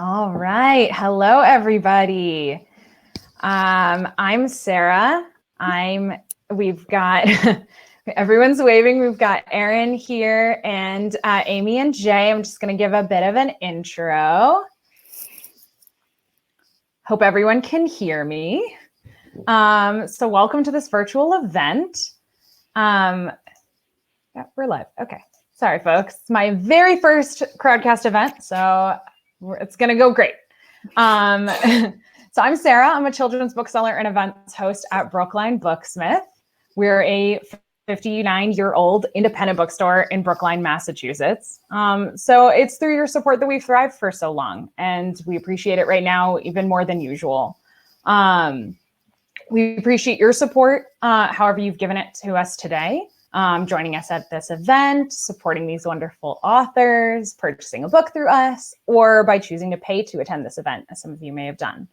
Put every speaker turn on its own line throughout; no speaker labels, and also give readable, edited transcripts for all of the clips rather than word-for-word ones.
All right. Hello, everybody. I'm Sarah. We've got, everyone's waving. We've got Erin here and Amie and Jay. I'm just going to give a bit of an intro. Hope everyone can hear me. So welcome to this virtual event. Yeah, we're live. Okay. Sorry, folks. It's my very first Crowdcast event, so it's going to go great. So I'm Sarah. I'm a children's bookseller and events host at Brookline Booksmith. We're a 59-year-old independent bookstore in Brookline, Massachusetts. So it's through your support that we've thrived for so long, and we appreciate it right now even more than usual. We appreciate your support, however you've given it to us today. Joining us at this event, supporting these wonderful authors, purchasing a book through us, or by choosing to pay to attend this event, as some of you may have done.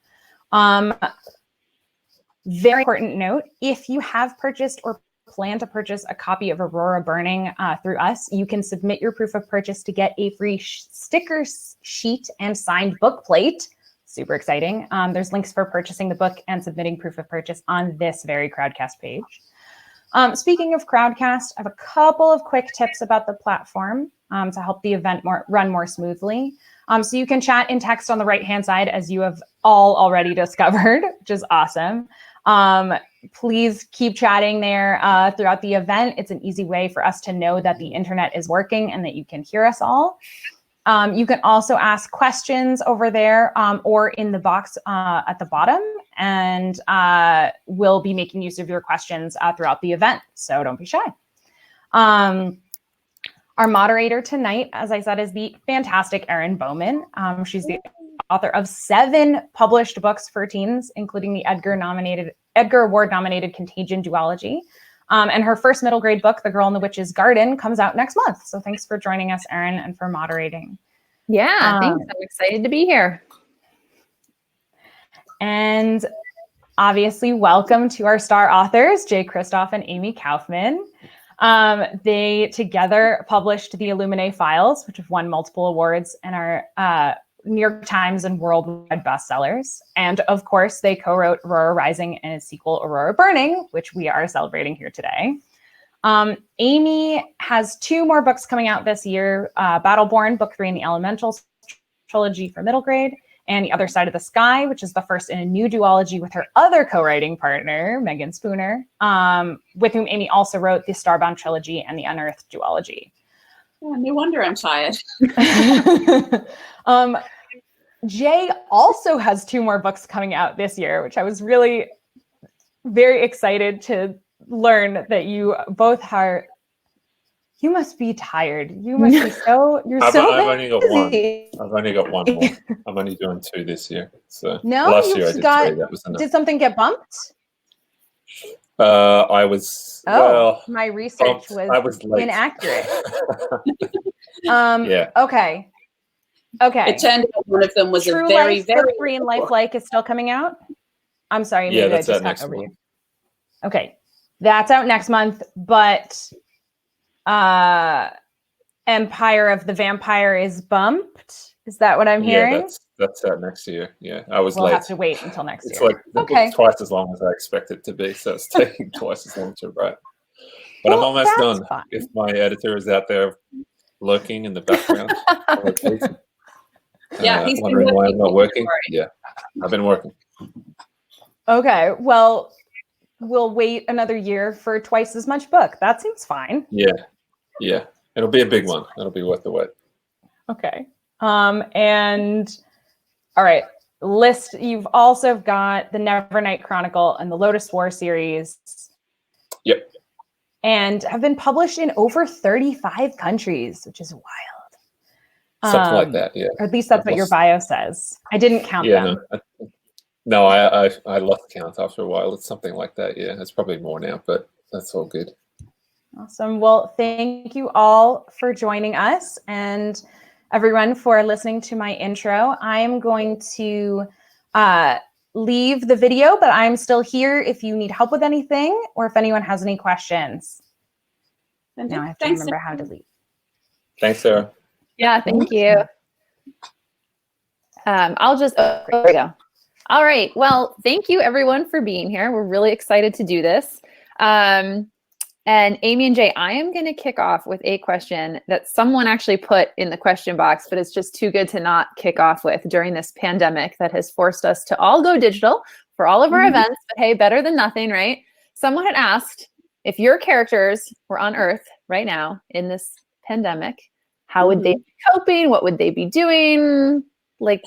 Very important note, if you have purchased or plan to purchase a copy of Aurora Burning through us, you can submit your proof of purchase to get a free sticker sheet and signed book plate. Super exciting. There's links for purchasing the book and submitting proof of purchase on this very Crowdcast page. Speaking of Crowdcast, I have a couple of quick tips about the platform to help the event run more smoothly. So you can chat in text on the right-hand side, as you have all already discovered, which is awesome. Please keep chatting there throughout the event. It's an easy way for us to know that the internet is working and that you can hear us all. You can also ask questions over there or in the box at the bottom, and we'll be making use of your questions throughout the event, so don't be shy. Our moderator tonight, as I said, is the fantastic Erin Bowman. She's the author of 7 published books for teens, including the Edgar Award-nominated Contagion duology. And her first middle grade book, The Girl in the Witch's Garden, comes out next month. So thanks for joining us, Erin, and for moderating.
Yeah, thanks. I'm excited to be here.
And obviously, welcome to our star authors, Jay Kristoff and Amie Kaufman. They together published the Illuminae Files, which have won multiple awards and are New York Times and worldwide bestsellers. And of course, they co-wrote Aurora Rising and its sequel, Aurora Burning, which we are celebrating here today. Amie has 2 more books coming out this year, Battleborn, Book 3 in the Elementals trilogy for middle grade, and The Other Side of the Sky, which is the first in a new duology with her other co-writing partner, Megan Spooner, with whom Amie also wrote the Starbound trilogy and the Unearthed duology.
Oh, no wonder I'm tired.
Jay also has 2 more books coming out this year, which I was really very excited to learn that you both are. You must be tired. You must be so. I've
only got one. I've only got one more. I'm only doing 2 this year. So
no,
last year I did 3. That was enough.
Did something get bumped?
I was.
Oh,
well,
my research was inaccurate.
Yeah.
Okay. Okay.
It turned out one of them was
True
a very,
Life,
very
Free and Lifelike is still coming out. I'm sorry.
Yeah,
maybe
that's
I just
out next
over
month.
you. Okay, that's out next month. But Empire of the Vampire is bumped. Is that what I'm hearing?
Yeah, that's out next year. Yeah, I was
we'll
late.
Have to wait until next
it's
year.
Like the book's twice as long as I expect it to be, so it's taking twice as long to write. But I'm almost done.
Fine.
If my editor is out there lurking in the background,
he's
wondering why I'm not working. Yeah, I've been working.
Okay, well, we'll wait another year for twice as much book. That seems fine.
Yeah, it'll be a big one. It'll be worth the wait.
Okay, and all right, list. You've also got the Nevernight Chronicle and the Lotus War series.
Yep.
And have been published in over 35 countries, which is wild.
Something like that, yeah.
Or at least that's what your bio says. I didn't count them.
No, I lost count after a while. It's something like that, yeah. It's probably more now, but that's all good.
Awesome. Well, thank you all for joining us and everyone for listening to my intro. I'm going to leave the video, but I'm still here if you need help with anything or if anyone has any questions. Now I have to remember how to leave.
Thanks, Sarah.
Yeah, thank you. There we go. All right. Well, thank you everyone for being here. We're really excited to do this. And Amie and Jay, I am going to kick off with a question that someone actually put in the question box, but it's just too good to not kick off with during this pandemic that has forced us to all go digital for all of our events. But hey, better than nothing, right? Someone had asked, if your characters were on Earth right now in this pandemic, how would they be coping? What would they be doing? Like,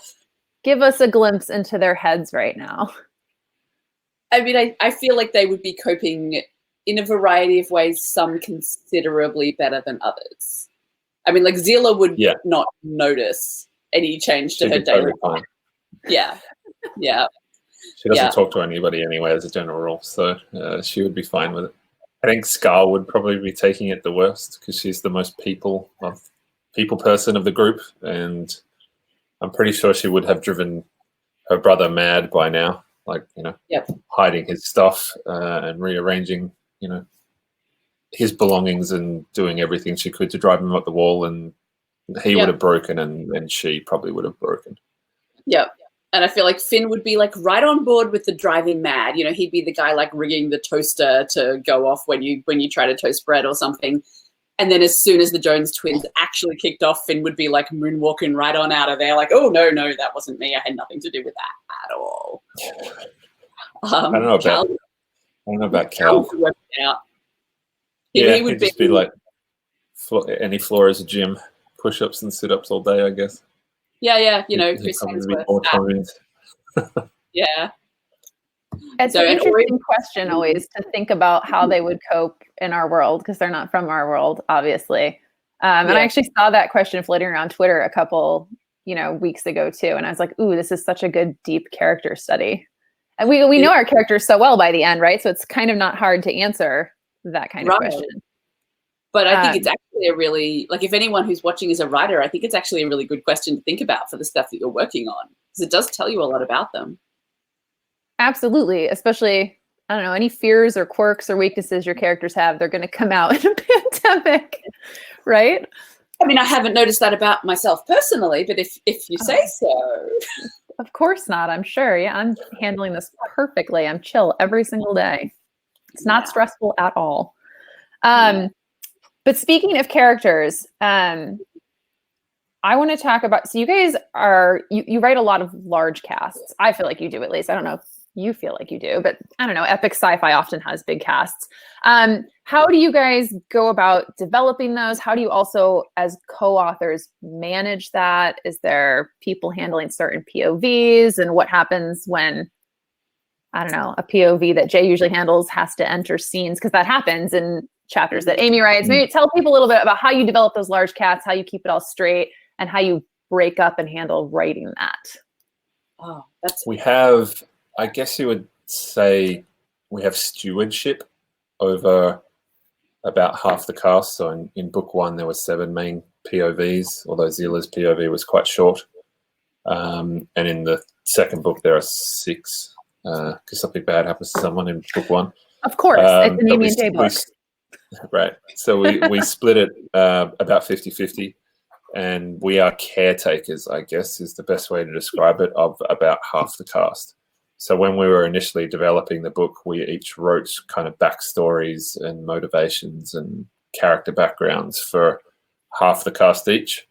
give us a glimpse into their heads right now.
I mean, I feel like they would be coping in a variety of ways, some considerably better than others. I mean, like Zila would not notice any change to her daily life. Yeah.
She doesn't talk to anybody anyway, as a general rule, so she would be fine with it. I think Scar would probably be taking it the worst because she's the most people person of the group, and I'm pretty sure she would have driven her brother mad by now, like, hiding his stuff and rearranging, his belongings and doing everything she could to drive him up the wall, and he would have broken and she probably would have broken.
Yep. And I feel like Finn would be like right on board with the driving mad. He'd be the guy like rigging the toaster to go off when you try to toast bread or something. And then as soon as the Jones twins actually kicked off, Finn would be like moonwalking right on out of there, like, oh, no, that wasn't me. I had nothing to do with that at all.
I don't know about Cal.
He would
just be like any floor is a gym, push-ups and sit-ups all day, I guess.
Yeah.
Chris Hemsworth.
Yeah.
It's an interesting question always to think about how they would cope in our world, because they're not from our world, obviously. And I actually saw that question floating around Twitter a couple, weeks ago too. And I was like, ooh, this is such a good, deep character study. And we know our characters so well by the end, right? So it's kind of not hard to answer that kind of question.
But I think it's actually a really, like, if anyone who's watching is a writer, I think it's actually a really good question to think about for the stuff that you're working on, because it does tell you a lot about them.
Absolutely. Especially, I don't know, any fears or quirks or weaknesses your characters have, they're going to come out in a pandemic, right?
I mean, I haven't noticed that about myself personally, but if you say so.
Of course not, I'm sure. Yeah, I'm handling this perfectly. I'm chill every single day. It's not stressful at all. But speaking of characters, I want to talk about, so you guys you write a lot of large casts. I feel like you do, at least. I don't know if you feel like you do, but I don't know. Epic sci-fi often has big casts. How do you guys go about developing those? How do you also, as co-authors, manage that? Is there people handling certain POVs, and what happens when, I don't know, a POV that Jay usually handles has to enter scenes? Because that happens in chapters that Amie writes. Maybe tell people a little bit about how you develop those large casts, how you keep it all straight, and how you break up and handle writing that.
We have, I guess you would say, we have stewardship over about half the cast. So in book one, there were 7 main POVs, although Zila's POV was quite short. And in the second book, there are 6, because something bad happens to someone in book one.
Of course, it's an Amie and Jay book.
Right. So we split it about 50-50. And we are caretakers, I guess, is the best way to describe it, of about half the cast. So when we were initially developing the book, we each wrote kind of backstories and motivations and character backgrounds for half the cast each.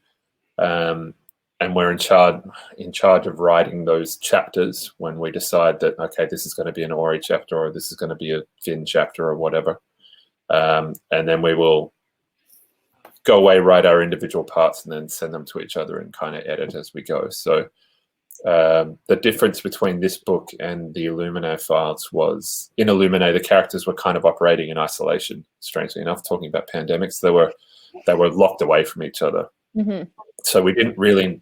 And we're in charge of writing those chapters when we decide that, okay, this is going to be an Ori chapter, or this is going to be a Finn chapter, or whatever. And then we will go away, write our individual parts, and then send them to each other and kind of edit as we go. So the difference between this book and the Illuminae files was, in Illuminae, the characters were kind of operating in isolation, strangely enough, talking about pandemics. They were locked away from each other. Mm-hmm. So we didn't really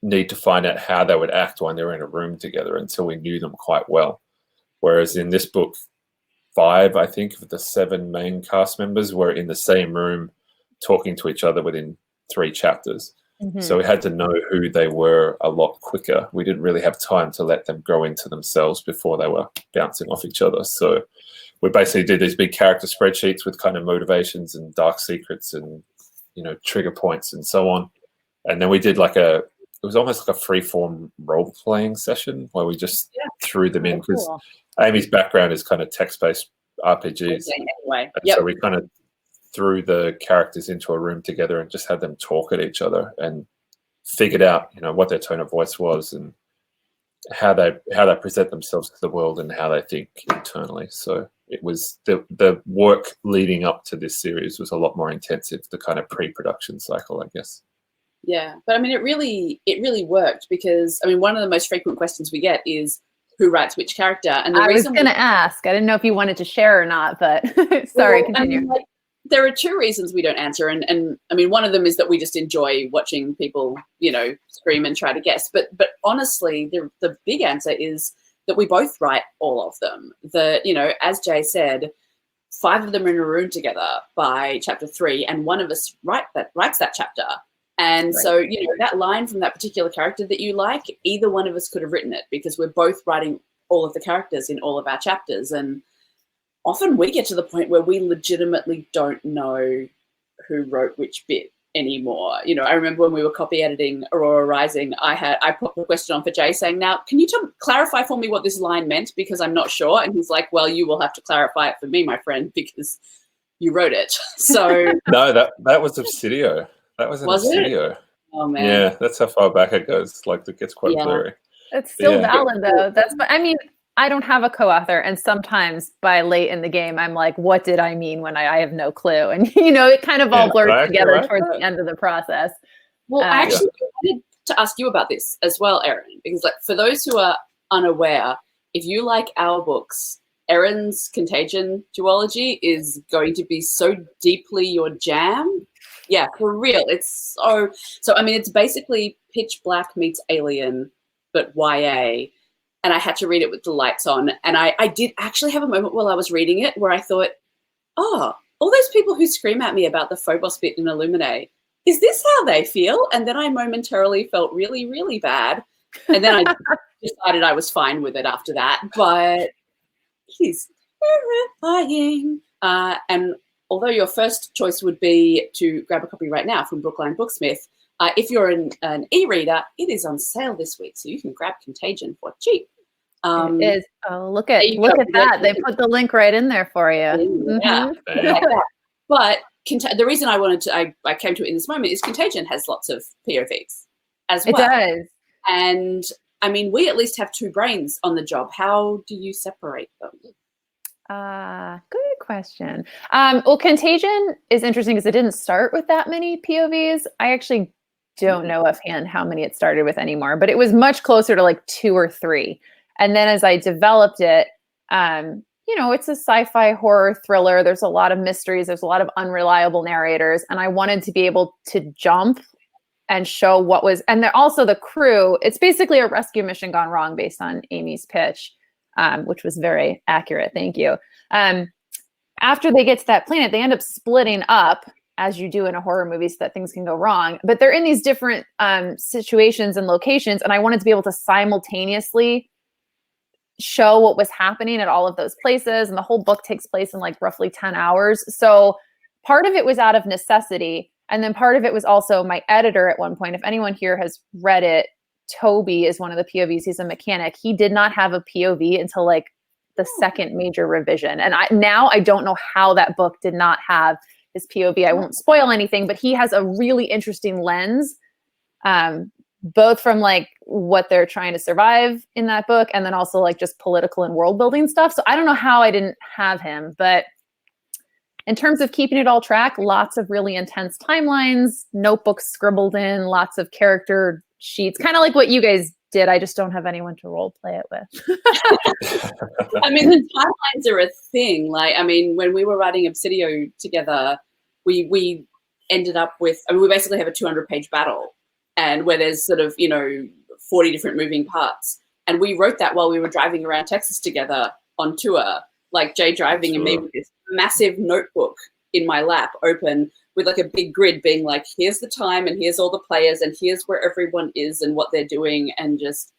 need to find out how they would act when they were in a room together until we knew them quite well. Whereas in this book, 5, I think, of the 7 main cast members were in the same room talking to each other within 3 chapters. Mm-hmm. So we had to know who they were a lot quicker. We didn't really have time to let them grow into themselves before they were bouncing off each other. So we basically did these big character spreadsheets with kind of motivations and dark secrets and, trigger points and so on. And then we did like a was almost like a free-form role-playing session where we just threw them in, because
cool.
Amie's background is kind of text-based RPGs.
Anyway,
So we kind of threw the characters into a room together and just had them talk at each other and figured out, what their tone of voice was and how they present themselves to the world and how they think internally. So it was the work leading up to this series was a lot more intensive, the kind of pre-production cycle, I guess.
Yeah, but I mean, it really worked, because I mean, one of the most frequent questions we get is who writes which character, and the
I was
reason
going to ask. I didn't know if you wanted to share or not, but sorry, continue.
I mean, there are two reasons we don't answer, and I mean, one of them is that we just enjoy watching people, scream and try to guess. But honestly, the big answer is that we both write all of them. As Jay said, 5 of them are in a room together by chapter 3, and one of us writes that chapter. And so, that line from that particular character that you like, either one of us could have written it, because we're both writing all of the characters in all of our chapters. And often we get to the point where we legitimately don't know who wrote which bit anymore. I remember when we were copy editing Aurora Rising, I popped a question on for Jay saying, now, can you clarify for me what this line meant? Because I'm not sure. And he's like, well, you will have to clarify it for me, my friend, because you wrote it. So
no, that was Obsidio. That was an Obsidio.
Oh man.
Yeah, that's how far back it goes. Like, it gets quite blurry.
It's still valid though. I don't have a co-author, and sometimes by late in the game, I'm like, what did I mean when I have no clue? And it kind of all blurs together towards the end of the process.
Well, I actually wanted to ask you about this as well, Erin, because for those who are unaware, if you like our books, Erin's Contagion duology is going to be so deeply your jam. Yeah, for real. It's so I mean, it's basically Pitch Black meets Alien, but YA. And I had to read it with the lights on. And I did actually have a moment while I was reading it where I thought, all those people who scream at me about the Phobos bit in Illuminae, is this how they feel? And then I momentarily felt really, really bad. And then I decided I was fine with it after that. But he's terrifying. And although your first choice would be to grab a copy right now from Brookline Booksmith, if you're an e-reader, it is on sale this week, so you can grab Contagion for cheap.
It is. Oh, look at that! They put the link right in there for you.
Yeah. But the reason I came to it in this moment is Contagion has lots of POVs as well. It does. And I mean, we at least have 2 brains on the job. How do you separate them?
Good question. Well, Contagion is interesting because it didn't start with that many POVs. I actually don't know offhand how many it started with anymore, but it was much closer to like 2 or 3. And then as I developed it, it's a sci-fi horror thriller. There's a lot of mysteries. There's a lot of unreliable narrators. And I wanted to be able to jump and show what was, and also the crew, it's basically a rescue mission gone wrong based on Amie's pitch. Which was very accurate. Thank you. After they get to that planet, they end up splitting up, as you do in a horror movie, so that things can go wrong. But they're in these different situations and locations, and I wanted to be able to simultaneously show what was happening at all of those places. And the whole book takes place in like roughly 10 hours. So part of it was out of necessity. And then part of it was also my editor at one point. If anyone here has read it, Toby is one of the POVs. He's a mechanic. He did not have a POV until like the second major revision. And I don't know how that book did not have his POV. I won't spoil anything, but he has a really interesting lens, both from like what they're trying to survive in that book and then also like just political and world building stuff. So I don't know how I didn't have him, but in terms of keeping it all track, lots of really intense timelines, notebooks scribbled in, lots of character sheets, kind of like what you guys did. I just don't have anyone to role play it with.
I mean, the timelines are a thing. Like, I mean, when we were writing Obsidio together, we ended up with, we basically have a 200-page battle, and where there's sort of, 40 different moving parts. And we wrote that while we were driving around Texas together on tour, like Jay driving and me with this massive notebook in my lap open with like a big grid being like, here's the time and here's all the players and here's where everyone is and what they're doing. And just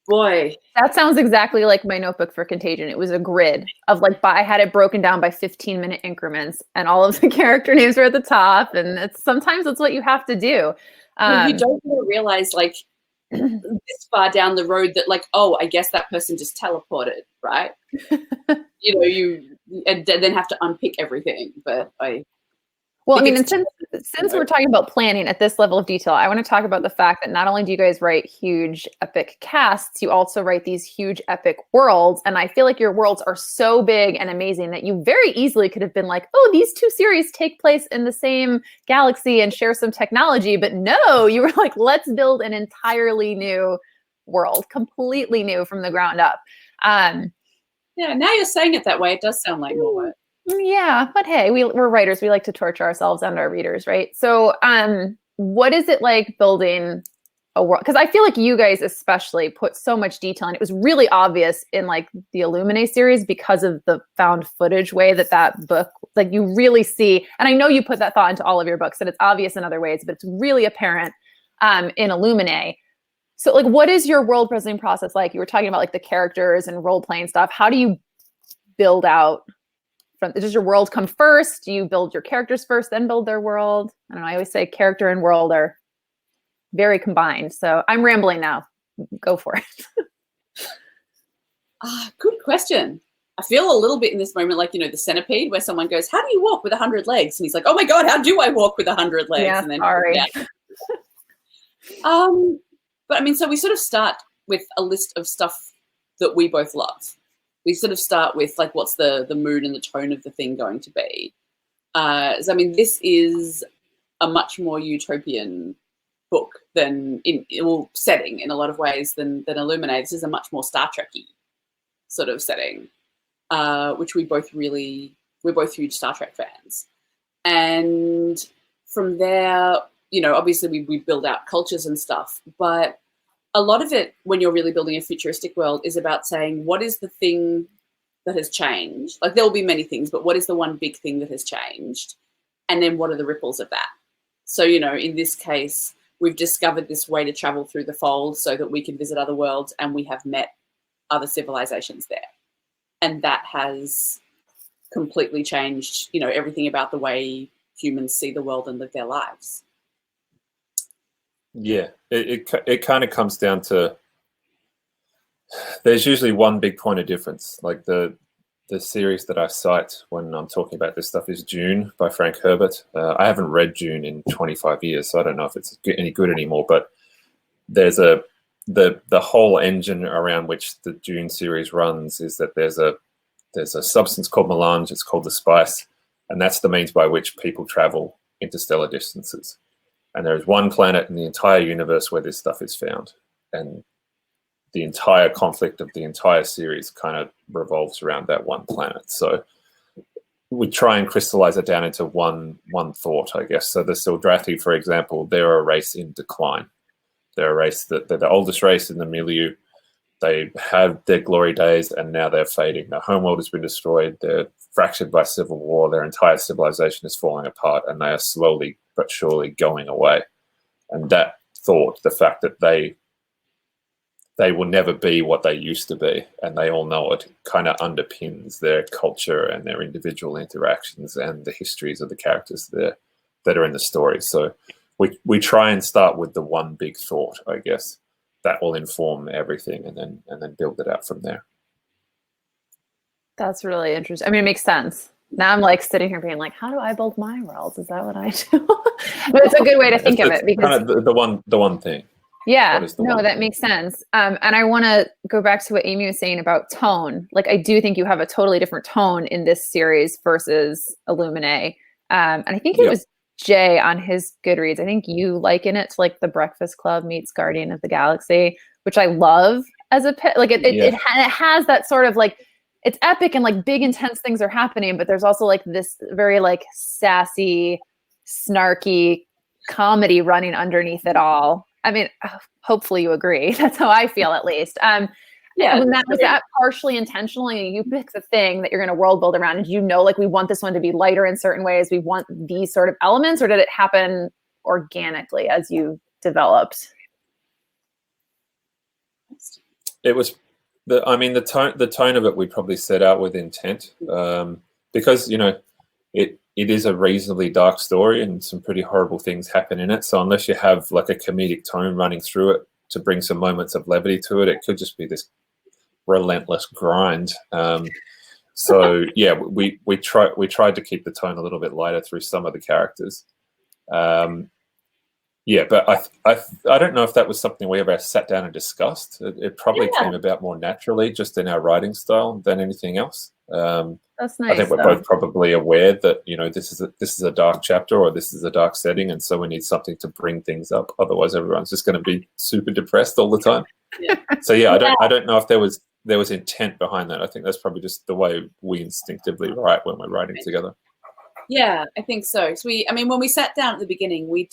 Boy.
That sounds exactly like my notebook for Contagion. It was a grid of like, I had it broken down by 15-minute increments, and all of the character names were at the top. And sometimes that's what you have to do.
You don't really realize, like, this far down the road that, like, oh, I guess that person just teleported, right? You and then have to unpick everything. But
Well, I mean, and since we're talking about planning at this level of detail, I want to talk about the fact that not only do you guys write huge epic casts, you also write these huge epic worlds. And I feel like your worlds are so big and amazing that you very easily could have been like, oh, these two series take place in the same galaxy and share some technology. But no, you were like, let's build an entirely new world, completely new from the ground up.
Yeah, now you're saying it that way, it does sound like more work.
Yeah, but hey, we're writers. We like to torture ourselves and our readers, right? So, what is it like building a world? Because I feel like you guys especially put so much detail, and it was really obvious in like the Illuminae series because of the found footage way that book, like you really see. And I know you put that thought into all of your books, and it's obvious in other ways, but it's really apparent in Illuminae. So, like, what is your world building process like? You were talking about like the characters and role playing stuff. How do you build out? Does your world come first? Do you build your characters first, then build their world? I don't know. I always say character and world are very combined. So I'm rambling now. Go for it.
Good question. I feel a little bit in this moment like, the centipede where someone goes, how do you walk with 100 legs? And he's like, oh my God, how do I walk with 100 legs?
Yeah,
and then,
sorry.
Yeah. But I mean, so we sort of start with a list of stuff that we both love. We sort of start with like, what's the mood and the tone of the thing going to be? So I mean, this is a much more utopian book than setting in a lot of ways than Illuminae. This is a much more Star Trek-y sort of setting, which we're both huge Star Trek fans. And from there, obviously we build out cultures and stuff, but a lot of it, when you're really building a futuristic world, is about saying, what is the thing that has changed? Like, there will be many things, but what is the one big thing that has changed? And then what are the ripples of that? So, in this case, we've discovered this way to travel through the fold so that we can visit other worlds, and we have met other civilizations there. And that has completely changed, everything about the way humans see the world and live their lives.
Yeah, it kind of comes down to, there's usually one big point of difference. Like the series that I cite when I'm talking about this stuff is Dune by Frank Herbert. I haven't read Dune in 25 years, so I don't know if it's any good anymore, but there's the whole engine around which the Dune series runs is that there's a substance called melange. It's called the spice, and that's the means by which people travel interstellar distances. And there is one planet in the entire universe where this stuff is found. And the entire conflict of the entire series kind of revolves around that one planet. So we try and crystallize it down into one thought, I guess. So the Sildrathi, for example, they're a race in decline. They're a race they're the oldest race in the milieu. They have their glory days, and now they're fading. Their homeworld has been destroyed. They're fractured by civil war. Their entire civilization is falling apart, and they are slowly but surely going away. And that thought, the fact that they will never be what they used to be, and they all know it, kind of underpins their culture and their individual interactions and the histories of the characters that are in the story. So we try and start with the one big thought, I guess, that will inform everything, and then build it out from there.
That's really interesting. I mean, it makes sense. Now I'm like sitting here being like, how do I build my worlds? Is that what I do? But it's a good way to think of it, because
kind of the one thing.
Yeah, no, that makes sense. And I want to go back to what Amie was saying about tone. Like, I do think you have a totally different tone in this series versus Illuminae. And I think it was Jay on his Goodreads. I think you liken it to like The Breakfast Club meets Guardian of the Galaxy, which I love as a pet. Like it has that sort of like, it's epic and like big intense things are happening, but there's also like this very like sassy, snarky comedy running underneath it all. I mean, hopefully you agree. That's how I feel, at least. Was that partially intentional? You pick the thing that you're going to world build around, and like, we want this one to be lighter in certain ways. We want these sort of elements, or did it happen organically as you developed?
it was the tone of it we probably set out with intent, because it is a reasonably dark story and some pretty horrible things happen in it. So unless you have like a comedic tone running through it to bring some moments of levity to it, it could just be this relentless grind. So yeah, we tried to keep the tone a little bit lighter through some of the characters. Yeah, but I don't know if that was something we ever sat down and discussed. It probably came about more naturally, just in our writing style than anything else.
That's nice.
I think we're both probably aware that this is a dark chapter, or this is a dark setting, and so we need something to bring things up. Otherwise, everyone's just going to be super depressed all the time.
Yeah.
So yeah, I don't know if there was intent behind that. I think that's probably just the way we instinctively write when we're writing together.
Yeah, I think so. So when we sat down at the beginning, we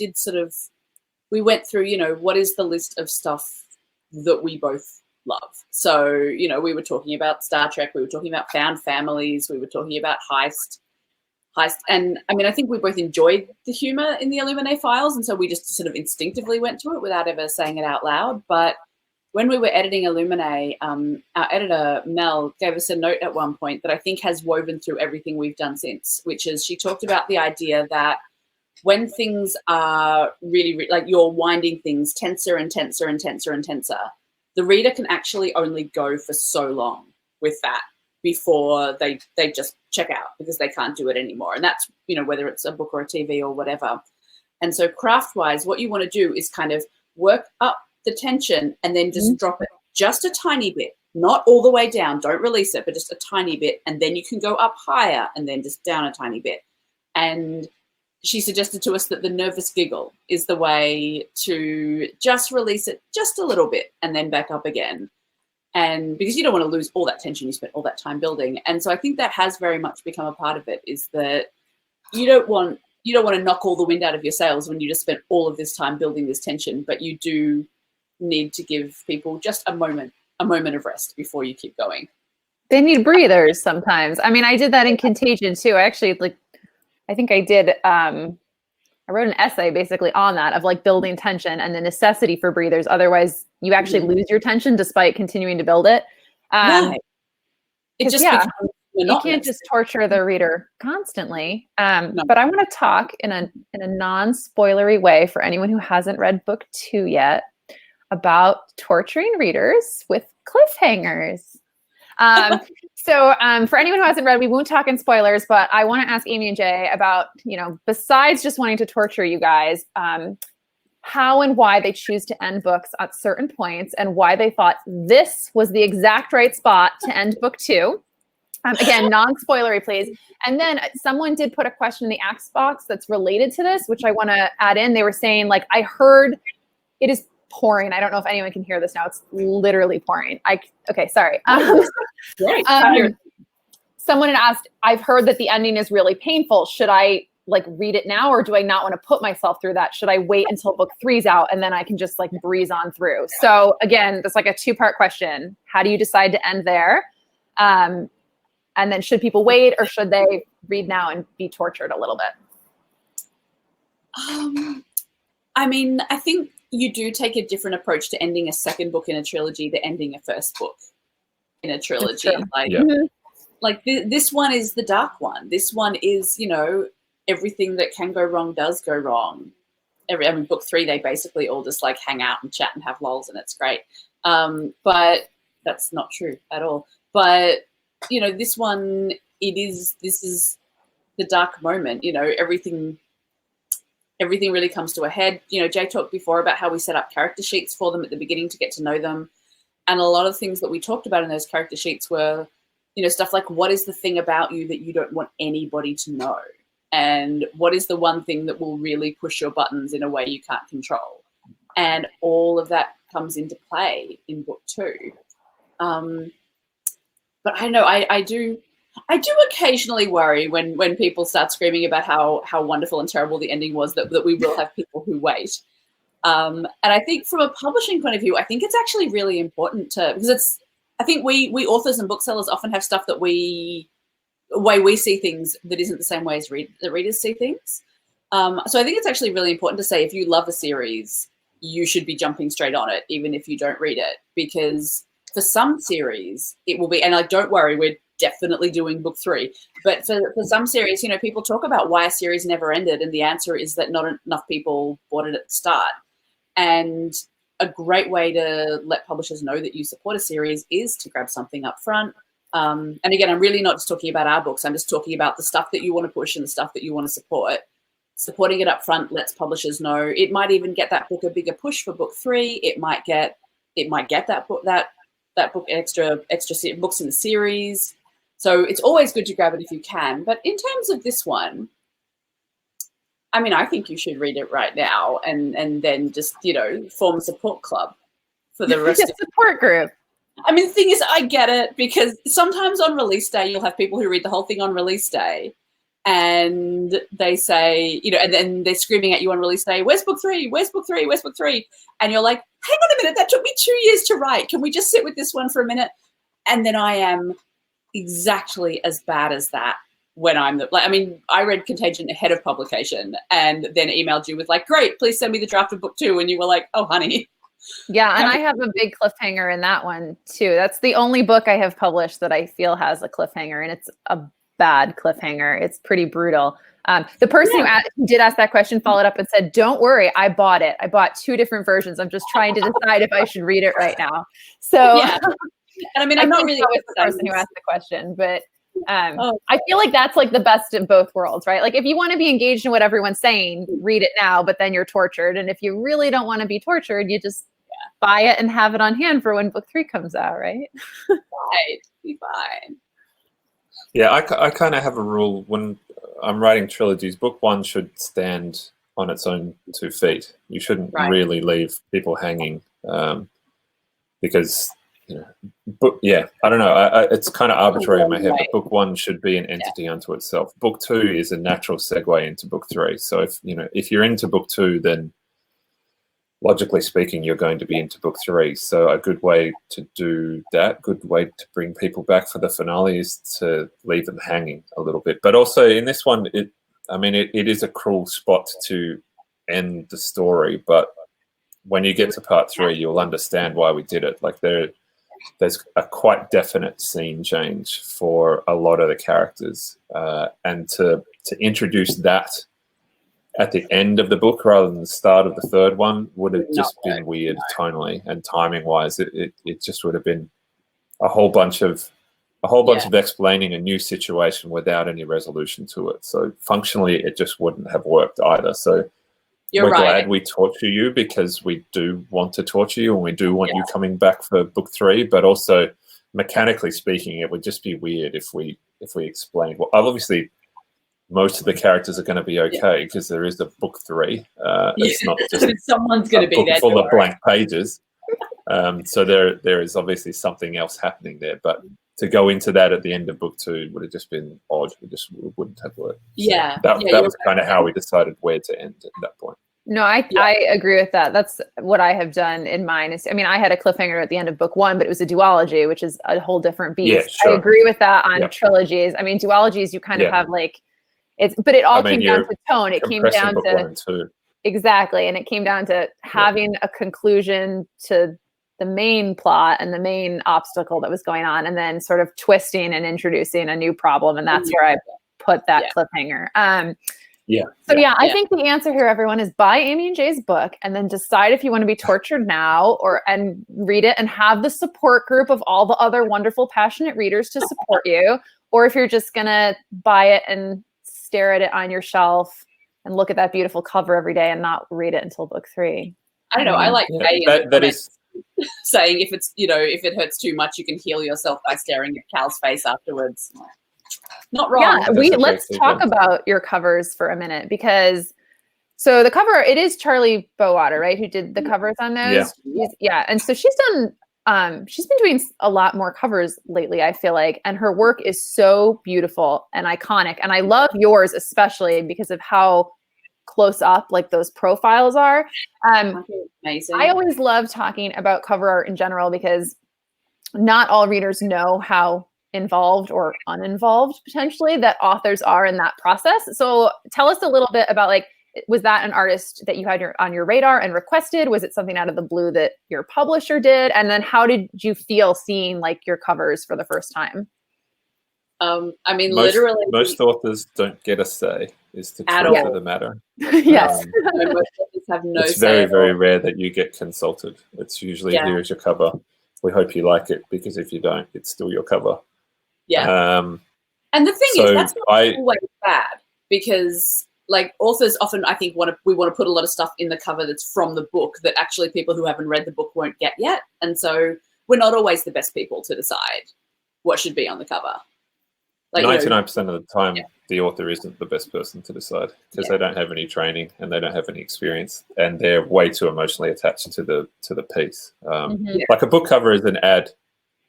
went through, what is the list of stuff that we both love. So, we were talking about Star Trek, we were talking about found families, we were talking about heist. And I think we both enjoyed the humor in the Illuminae files. And so we just sort of instinctively went to it without ever saying it out loud. But when we were editing Illuminae, our editor, Mel, gave us a note at one point that I think has woven through everything we've done since, which is she talked about the idea that when things are really, like you're winding things tenser and tenser and tenser and tenser, the reader can actually only go for so long with that before they just check out because they can't do it anymore. And that's, whether it's a book or a TV or whatever. And so craft-wise, what you want to do is kind of work up the tension and then just drop it just a tiny bit, not all the way down. Don't release it, but just a tiny bit. And then you can go up higher and then just down a tiny bit. And she suggested to us that the nervous giggle is the way to just release it just a little bit and then back up again. And because you don't want to lose all that tension you spent all that time building. And so I think that has very much become a part of it, is that you don't want to knock all the wind out of your sails when you just spent all of this time building this tension, but you do need to give people just a moment of rest before you keep going.
They need breathers sometimes. I did that in Contagion too. I think I did, I wrote an essay basically on that, of like building tension and the necessity for breathers. Otherwise you actually lose your tension despite continuing to build it.
Right. It just becomes
you can't just torture the reader constantly. But I want to talk in a non-spoilery way for anyone who hasn't read book 2 yet about torturing readers with cliffhangers. So for anyone who hasn't read, we won't talk in spoilers, but I want to ask Amie and Jay about, besides just wanting to torture you guys, how and why they choose to end books at certain points and why they thought this was the exact right spot to end book 2. Again, non-spoilery, please. And then someone did put a question in the Axe box that's related to this, which I want to add in. They were saying, I heard it is pouring. I don't know if anyone can hear this now. It's literally pouring. Okay, sorry. Someone had asked, I've heard that the ending is really painful. Should I read it now, or do I not want to put myself through that? Should I wait until book 3's out and then I can just breeze on through? So again, that's a 2-part question. How do you decide to end there? And then should people wait, or should they read now and be tortured a little bit?
I think you do take a different approach to ending a second book in a trilogy than ending a first book in a trilogy. This one is the dark one. This one is, everything that can go wrong does go wrong. Book 3, they basically all just hang out and chat and have lols, and it's great. But that's not true at all. But, this one, this is the dark moment. Everything really comes to a head. Jay talked before about how we set up character sheets for them at the beginning to get to know them. And a lot of things that we talked about in those character sheets were, stuff like, what is the thing about you that you don't want anybody to know? And what is the one thing that will really push your buttons in a way you can't control? And all of that comes into play in book 2. But I know I do occasionally worry when people start screaming about how wonderful and terrible the ending was, that we will have people who wait. And I think from a publishing point of view, I think it's actually really important because I think we authors and booksellers often have stuff that way we see things that isn't the same way as the readers see things. So I think it's actually really important to say, if you love a series, you should be jumping straight on it, even if you don't read it, because for some series, it will be, and like, don't worry, we're definitely doing book 3. But for some series, you know, people talk about why a series never ended, and the answer is that not enough people bought it at the start. And a great way to let publishers know that you support a series is to grab something up front. And again, I'm really not just talking about our books. I'm just talking about the stuff that you want to push and the stuff that you want to support. Supporting it up front lets publishers know. It might even get that book a bigger push for book 3. It might get that book extra books in the series. So it's always good to grab it if you can. But in terms of this one, I mean, I think you should read it right now and then just, you know, form a support club for the rest of the
support group.
I mean, the thing is, I get it, because sometimes on release day, you'll have people who read the whole thing on release day, and they say, you know, and then they're screaming at you on release day, where's book 3? Where's book 3? Where's book 3? And you're like, hang on a minute, that took me 2 years to write. Can we just sit with this one for a minute? And then I am exactly as bad as that when I'm I read Contagion ahead of publication and then emailed you with like, great, please send me the draft of book 2. And you were like, oh, honey.
Yeah, and I have a big cliffhanger in that one too. That's the only book I have published that I feel has a cliffhanger, and it's a bad cliffhanger. It's pretty brutal. The person who did ask that question followed up and said, don't worry, I bought it. I bought 2 different versions. I'm just trying to decide if I should read it right now. So,
yeah. And I mean, I'm not really
the person who asked the question, but I feel like that's like the best of both worlds, right? Like if you want to be engaged in what everyone's saying, read it now, but then you're tortured. And if you really don't want to be tortured, you just buy it and have it on hand for when book 3 comes out, right?
Right, be fine.
Yeah, I kind of have a rule when I'm writing trilogies. Book 1 should stand on its own 2 feet. You shouldn't really leave people hanging, because, you know, I don't know. It's kind of arbitrary in my head, but book 1 should be an entity unto itself. Book 2 is a natural segue into book 3. So if you're into book 2, then logically speaking, you're going to be into book 3. So a good way to do that, good way to bring people back for the finale is to leave them hanging a little bit. But also in this one, it is a cruel spot to end the story. But when you get to part 3, you'll understand why we did it. Like there's a quite definite scene change for a lot of the characters. And to introduce that at the end of the book rather than the start of the 3rd one would have just been weird tonally and timing wise. It just would have been a whole bunch of explaining a new situation without any resolution to it. So functionally it just wouldn't have worked either. So we're glad we torture you, because we do want to torture you and we do want you coming back for book 3, but also mechanically speaking, it would just be weird if we explained. Well, obviously most of the characters are going to be okay because there is the book 3. It's not just
someone's going to be there
full of blank pages. So there is obviously something else happening there. But to go into that at the end of book 2 would have just been odd. It just wouldn't have worked. So that was kind of how we decided where to end at that point.
No, I agree with that. That's what I have done in mine. I had a cliffhanger at the end of book 1, but it was a duology, which is a whole different beast. Yeah, sure. I agree with that on trilogies. I mean, duologies, you kind of have like, but it all came down to tone. It came down to exactly, and it came down to having a conclusion to the main plot and the main obstacle that was going on, and then sort of twisting and introducing a new problem, and that's where I put that cliffhanger. I think the answer here, everyone, is buy Amie and Jay's book and then decide if you want to be tortured now and read it and have the support group of all the other wonderful, passionate readers to support you, or if you're just gonna buy it and stare at it on your shelf and look at that beautiful cover every day and not read it until book 3.
I don't know. I like that is saying if it hurts too much, you can heal yourself by staring at Cal's face afterwards. Not wrong.
Yeah, let's talk about your covers for a minute, because the cover, it is Charlie Bowater, right, who did the covers on those. And so she's been doing a lot more covers lately, I feel like, and her work is so beautiful and iconic. And I love yours especially because of how close up like those profiles are.
Amazing.
I always love talking about cover art in general because not all readers know how involved or uninvolved potentially that authors are in that process. So tell us a little bit about, like, was that an artist that you had on your radar and requested? Was it something out of the blue that your publisher did? And then how did you feel seeing like your covers for the first time?
I mean,
literally, most authors don't get a say, is the truth of the matter.
Yes.
Most authors have no
it's
say
very, very rare that you get consulted. It's usually, here's your cover. We hope you like it, because if you don't, it's still your cover.
Yeah. And the thing is, that's not always bad, because like authors often, I think, we want to put a lot of stuff in the cover that's from the book that actually people who haven't read the book won't get yet. And so we're not always the best people to decide what should be on the cover. Like,
99% of the time, the author isn't the best person to decide, because they don't have any training and they don't have any experience, and they're way too emotionally attached to the piece. Like a book cover is an ad.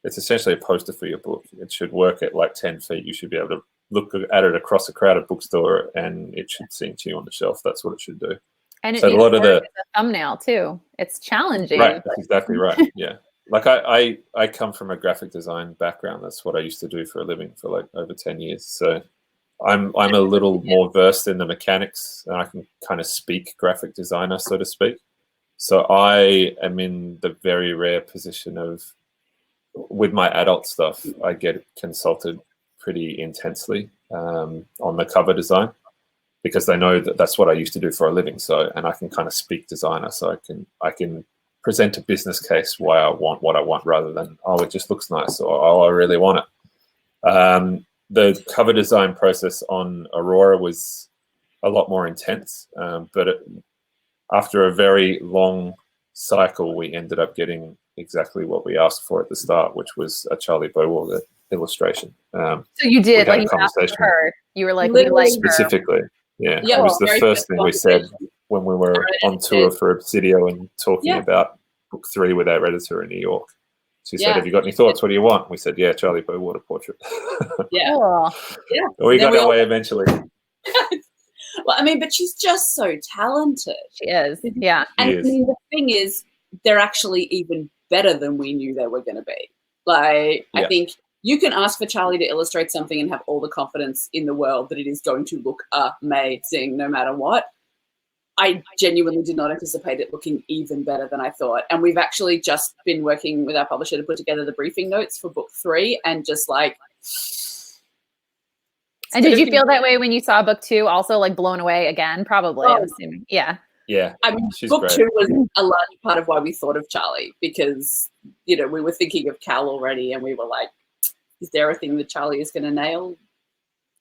It's essentially a poster for your book. It should work at like 10 feet. You should be able to look at it across a crowded bookstore, and it should sing to you on the shelf. That's what it should do.
And so a lot of the thumbnail too. It's challenging.
Right, that's exactly right. Yeah. Like I come from a graphic design background. That's what I used to do for a living for like over 10 years. So I'm a little more versed in the mechanics, and I can kind of speak graphic designer, so to speak. So I am in the very rare position of, with my adult stuff, I get consulted pretty intensely on the cover design, because they know that that's what I used to do for a living. So, and I can kind of speak designer, so I can present a business case why I want what I want, rather than, oh, it just looks nice, or, oh, I really want it. The cover design process on Aurora was a lot more intense, but after a very long cycle, we ended up getting exactly what we asked for at the start, which was a Charlie Bowman illustration.
So you did, like, you asked her. You were like, we like
specifically.
Her.
Yeah, it was the first thing we said when we were on tour for Obsidio and talking about book 3 with our editor in New York. She said, have you got any thoughts? What do you want? We said, Charlie Bowman portrait. We got our way eventually.
Well, I mean, but she's just so talented.
She is, yeah.
And I mean, the thing is, they're actually even better than we knew they were going to be. Like, I think you can ask for Charlie to illustrate something and have all the confidence in the world that it is going to look amazing no matter what. I genuinely did not anticipate it looking even better than I thought. And we've actually just been working with our publisher to put together the briefing notes for book 3, and just like...
And did you feel that way when you saw book 2, also like blown away again? Probably, I'm assuming. Yeah.
Yeah.
I mean, book 2 was a large part of why we thought of Charlie, because, we were thinking of Cal already, and we were like, is there a thing that Charlie is going to nail?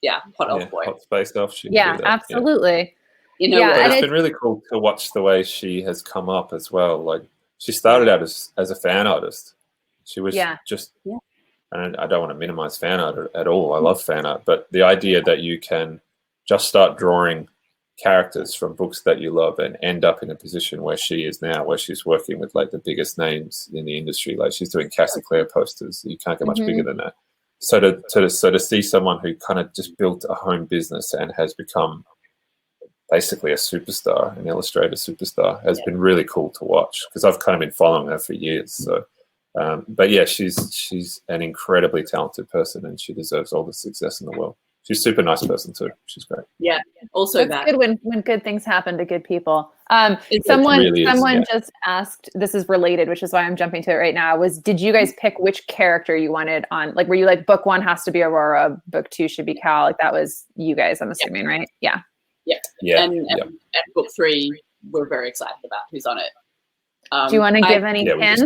Yeah, hot elf boy.
Hot space elf.
Yeah, absolutely.
But it's been really cool to watch the way she has come up as well. Like, she started out as a fan artist. She was just, and I don't want to minimize fan art at all. I love fan art, but the idea that you can just start drawing characters from books that you love and end up in a position where she is now, where she's working with like the biggest names in the industry. Like, she's doing Cassie Clare posters. You can't get much bigger than that. So to see someone who kind of just built a home business and has become basically a superstar, an illustrator superstar, has been really cool to watch, because I've kind of been following her for years. So, but yeah, she's an incredibly talented person, and she deserves all the success in the world. She's a super nice person too. She's great.
Yeah. Also,
that's good when good things happen to good people.
Someone
just asked, this is related, which is why I'm jumping to it right now, was, did you guys pick which character you wanted on? Like, were you like, book 1 has to be Aurora, book 2 should be Cal? Like, that was you guys, I'm assuming, right? Yeah.
Yeah. And book 3, we're very excited about who's on it.
Do you want to give any hints?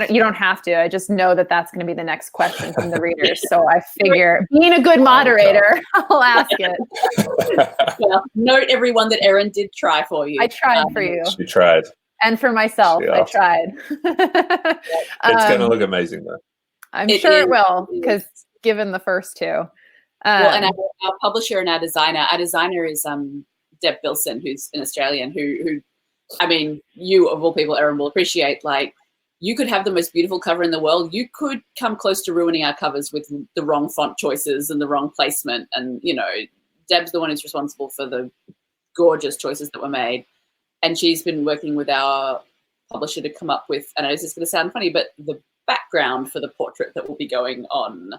You don't have to. I just know that that's going to be the next question from the readers. So I figure, being a good moderator, I'll ask it.
Well, note everyone that Erin did try for you.
I tried for you.
She tried.
And for myself, I tried.
It's going to look amazing, though.
I'm sure it will, because given the first 2.
And our publisher and our designer is Deb Bilson, who's an Australian, who I mean, you of all people, Erin, will appreciate, like, you could have the most beautiful cover in the world. You could come close to ruining our covers with the wrong font choices and the wrong placement. And, Deb's the one who's responsible for the gorgeous choices that were made. And she's been working with our publisher to come up with, and I know this is going to sound funny, but the background for the portrait that will be going on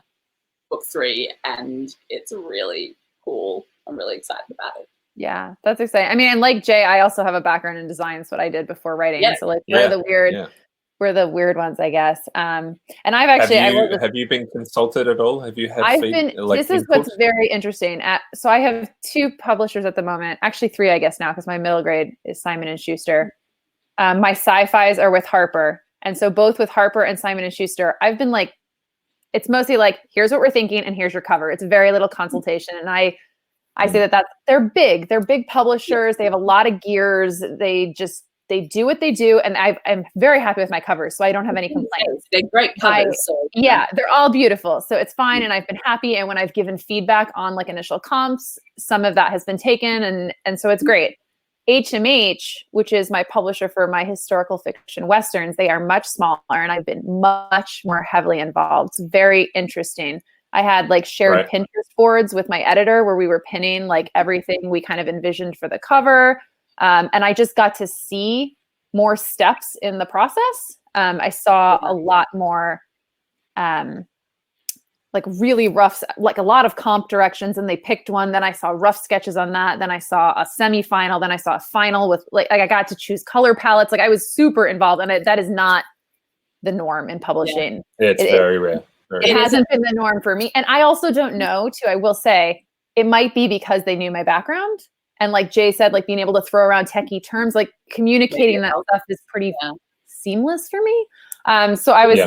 book 3. And it's really cool. I'm really excited about it.
Yeah, that's exciting. I mean, and like Jay, I also have a background in design. That's what I did before writing.
Yeah.
So like we're the weird ones, I guess. And I've actually
have you been consulted at all? Have you had
this is what's very interesting. So I have 2 publishers at the moment, actually 3, I guess now, because my middle grade is Simon and Schuster. My sci-fis are with Harper. And so both with Harper and Simon and Schuster, I've been like, it's mostly like, here's what we're thinking and here's your cover. It's very little consultation. And I say that they're big publishers. They have a lot of gears. They do what they do. And I'm very happy with my covers. So I don't have any complaints.
They're great covers.
Yeah, they're all beautiful. So it's fine. And I've been happy. And when I've given feedback on like initial comps, some of that has been taken. And so it's great. HMH, which is my publisher for my historical fiction Westerns, they are much smaller and I've been much more heavily involved. It's very interesting. I had like shared Pinterest boards with my editor where we were pinning like everything we kind of envisioned for the cover. And I just got to see more steps in the process. I saw a lot more like really rough, like a lot of comp directions, and they picked one. Then I saw rough sketches on that. Then I saw a semifinal. Then I saw a final with like I got to choose color palettes. Like I was super involved, and that is not the norm in publishing.
Yeah. It's very rare.
It hasn't been the norm for me. And I also don't know too, I will say it might be because they knew my background. And like Jay said, like being able to throw around techie terms, like communicating that stuff is pretty seamless for me. So I was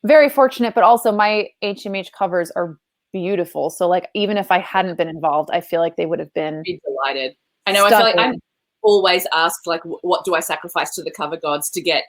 very fortunate, but also my HMH covers are beautiful. So like, even if I hadn't been involved, I feel like they would have been
delighted. I know. Stunning. I feel like I'm always asked, like, what do I sacrifice to the cover gods to get,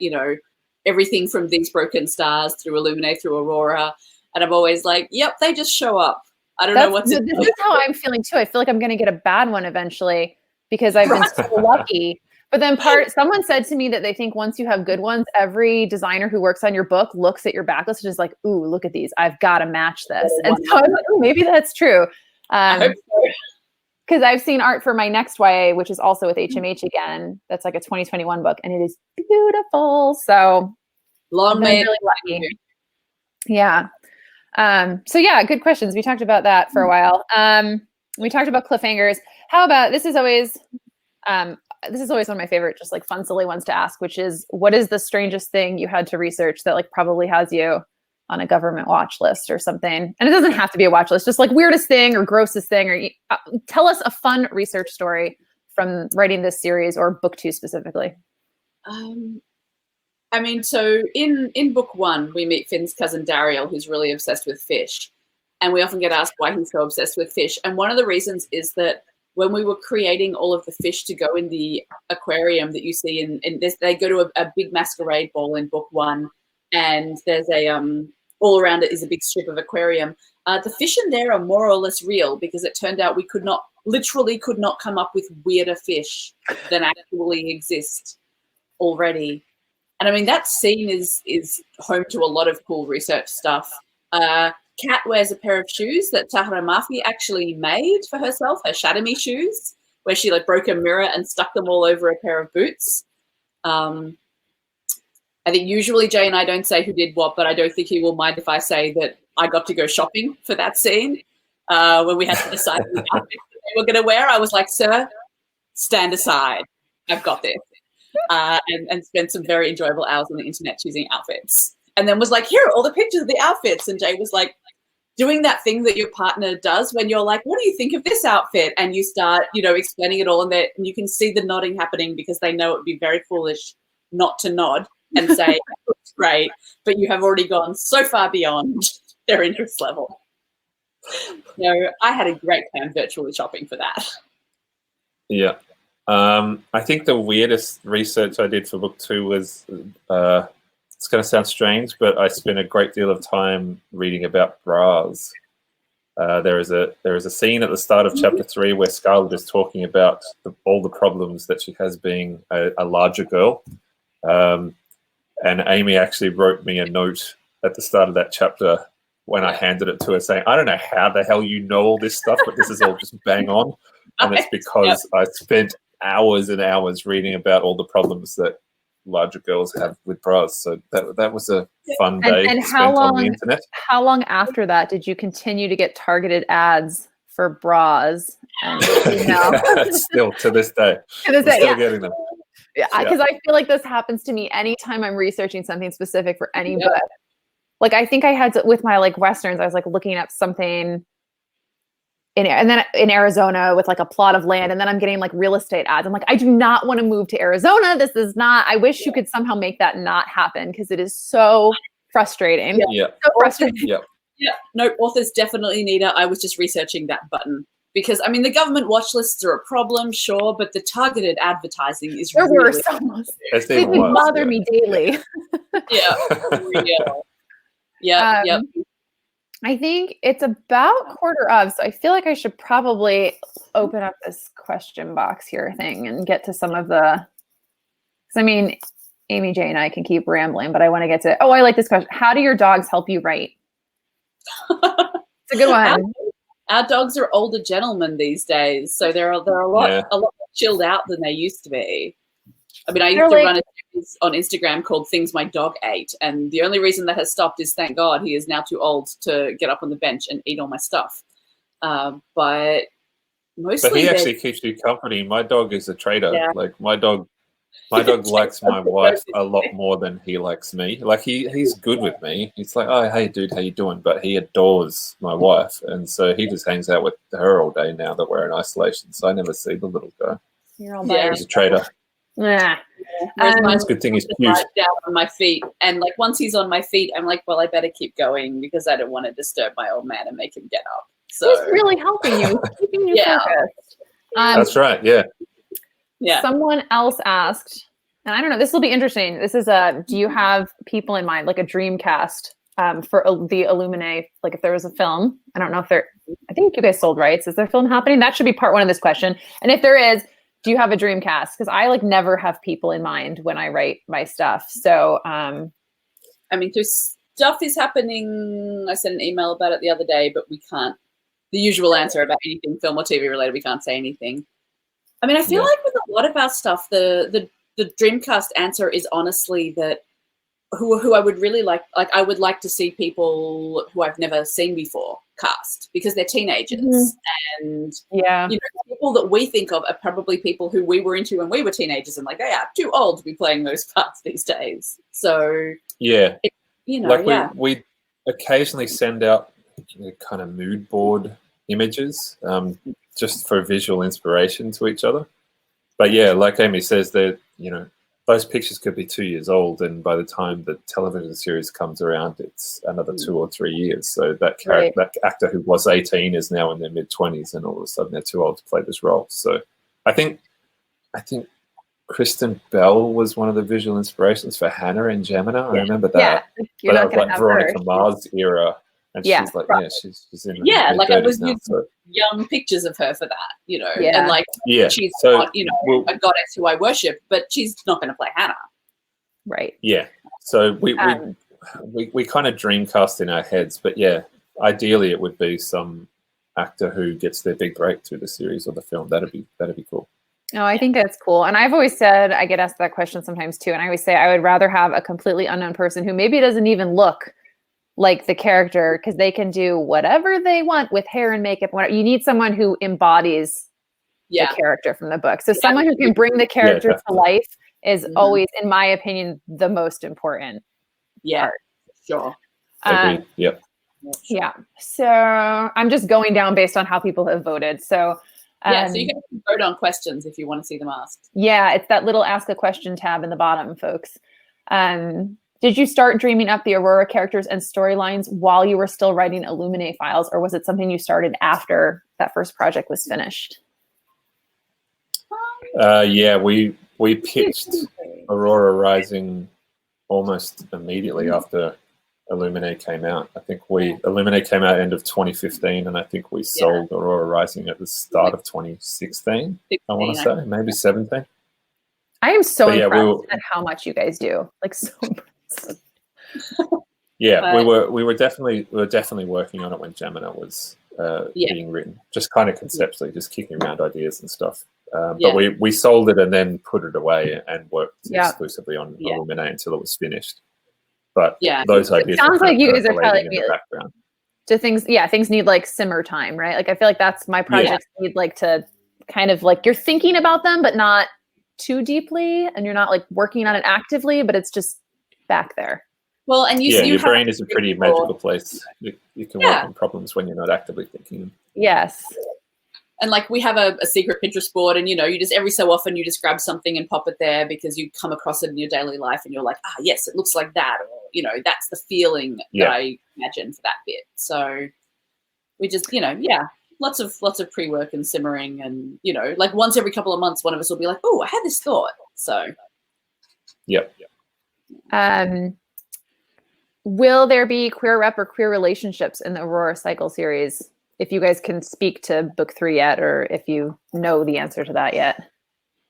everything from These Broken Stars through Illuminate through Aurora. And I'm always like, yep, they just show up. I don't know what to do.
This is how I'm feeling too. I feel like I'm going to get a bad one eventually because I've been so lucky. But then someone said to me that they think once you have good ones, every designer who works on your book looks at your backlist and is like, ooh, look at these. I've got to match this. And so I'm like, oh, maybe that's true.
I hope so.
Because I've seen art for my next YA, which is also with HMH again. That's like a 2021 book, and it is beautiful. So
long may
really lucky. Yeah. So yeah, good questions. We talked about that for a while. We talked about cliffhangers. How about this is always one of my favorite, just like fun, silly ones to ask, which is, what is the strangest thing you had to research that like probably has you on a government watch list or something? And it doesn't have to be a watch list, just like weirdest thing or grossest thing, or tell us a fun research story from writing this series or book 2 specifically.
I mean, so in book 1, we meet Finn's cousin Dariel, who's really obsessed with fish. And we often get asked why he's so obsessed with fish. And one of the reasons is that when we were creating all of the fish to go in the aquarium that you see in this, they go to a big masquerade ball in book 1. And there's all around it is a big strip of aquarium. The fish in there are more or less real because it turned out we could not come up with weirder fish than actually exist already. And I mean, that scene is home to a lot of cool research stuff. Kat wears a pair of shoes that Tahara Mafi actually made for herself, her Shadami shoes, where she like broke a mirror and stuck them all over a pair of boots. I think usually Jay and I don't say who did what, but I don't think he will mind if I say that I got to go shopping for that scene. When we had to decide the outfits that they were going to wear, I was like, sir, stand aside. I've got this. And spent some very enjoyable hours on the internet choosing outfits. And then was like, here are all the pictures of the outfits. And Jay was like, doing that thing that your partner does when you're like, what do you think of this outfit? And you start, explaining it all. And you can see the nodding happening because they know it would be very foolish not to nod and say, that looks great. But you have already gone so far beyond their interest level. So I had a great time virtually shopping for that.
Yeah. I think the weirdest research I did for book 2 was, it's going to sound strange, but I spent a great deal of time reading about bras. There is a scene at the start of chapter 3 where Scarlett is talking about all the problems that she has being a larger girl. And Amie actually wrote me a note at the start of that chapter when I handed it to her saying, I don't know how the hell you know all this stuff, but this is all just bang on. And it's because I spent hours and hours reading about all the problems that larger girls have with bras. So that was a fun day
and
spent on the internet.
How long after that did you continue to get targeted ads for bras. And, you know.
Still to this day. Still getting them.
Yeah, because I feel like this happens to me anytime I'm researching something specific for any book. Like I think I had to, with my like Westerns, I was like looking up something and then in Arizona with like a plot of land, and then I'm getting like real estate ads. I'm like, I do not want to move to Arizona. This is not, I wish you could somehow make that not happen because it is so frustrating.
Yeah.
So frustrating.
Yeah.
Yeah. No, authors definitely need it. I was just researching that button because I mean the government watch lists are a problem, sure, but the targeted advertising is
There
really
were some.
They
would bother me daily.
Yeah.
I think it's about quarter of, so I feel like I should probably open up this question box here thing and get to some of the, because I mean, Amy J and I can keep rambling, but I want to get to, I like this question. How do your dogs help you write? It's a good one.
Our dogs are older gentlemen these days, so they're a lot more chilled out than they used to be. I mean, I used to run a series on Instagram called Things My Dog Ate, and the only reason that has stopped is, thank God, he is now too old to get up on the bench and eat all my stuff. But mostly,
but he actually keeps you company. My dog is a traitor. Yeah. Like my dog likes my wife a lot more than he likes me. Like he's good with me. He's like, oh, hey, dude, how you doing? But he adores my wife, and so he just hangs out with her all day now that we're in isolation. So I never see the little guy.
You're all by
He's a traitor.
Yeah.
Mine's
good thing he's cute.
Down on my feet, and like once he's on my feet, I'm like, well, I better keep going because I don't want to disturb my old man and make him get up. So
he's really helping you, keeping you focused.
That's right. Yeah.
Yeah.
Someone else asked, and I don't know, this will be interesting. This is do you have people in mind, like a dream cast for the Illuminae? Like if there was a film, I don't know if I think you guys sold rights. Is there a film happening? That should be part one of this question. And if there is, do you have a dream cast? Because I like never have people in mind when I write my stuff. So, I
mean, stuff is happening. I sent an email about it the other day, but we can't. The usual answer about anything film or TV related, we can't say anything. I mean, I feel like with a lot of our stuff, the Dreamcast answer is honestly that who I would really like I would like to see people who I've never seen before cast because they're teenagers and people that we think of are probably people who we were into when we were teenagers and like they are too old to be playing those parts these days. So
we occasionally send out kind of mood board images just for visual inspiration to each other. But yeah, like Amy says, that those pictures could be 2 years old, and by the time the television series comes around, it's another 2 or 3 years. So that that actor who was 18 is now in their mid-20s, and all of a sudden they're too old to play this role. So I think Kristen Bell was one of the visual inspirations for Hannah in Gemini. I remember that.
But
that was like Veronica Mars era. And she's like, she's in her
like I was
using
young pictures of her for that,
and
like she's not, a goddess who I worship, but she's not going to play Hannah.
Right.
Yeah. So we kind of dreamcast in our heads, but yeah, ideally it would be some actor who gets their big break through the series or the film. That'd be cool.
Oh, I think that's cool. And I've always said, I get asked that question sometimes too, and I always say I would rather have a completely unknown person who maybe doesn't even look like the character, because they can do whatever they want with hair and makeup. You need someone who embodies the character from the book. So someone who can bring the character to life is always, in my opinion, the most important part.
Sure.
Agreed. Yep.
Yeah. So I'm just going down based on how people have voted. So
so you can vote on questions if you want to see them asked.
Yeah, it's that little ask a question tab in the bottom, folks. Did you start dreaming up the Aurora characters and storylines while you were still writing Illuminae files, or was it something you started after that first project was finished?
We pitched Aurora Rising almost immedately after Illuminae came out. I think Illuminae came out end of 2015, and I think we sold Aurora Rising at the start of 2016. I want to say maybe 17.
I am so impressed at how much you guys do. Like so impressed.
We were definitely working on it when Gemini was being written, just kind of conceptually, just kicking around ideas and stuff. But we sold it and then put it away and worked exclusively on Illuminae until it was finished. But those ideas
sounds like you guys are telling
in
me
the background.
to things. Yeah, things need like simmer time, right? Like I feel like that's my projects need like to kind of like you're thinking about them, but not too deeply, and you're not like working on it actively, but it's just back there.
Well, and
your brain is a pretty magical place. You can work on problems when you're not actively thinking.
Yes.
And like we have a secret Pinterest board, and you just every so often you just grab something and pop it there because you come across it in your daily life, and you're like, yes, it looks like that, or that's the feeling that I imagine for that bit. So we just lots of pre-work and simmering, and like once every couple of months, one of us will be like, oh, I had this thought. So
will there be queer rep or queer relationships in the Aurora Cycle series? If you guys can speak to book 3 yet, or if you know the answer to that yet.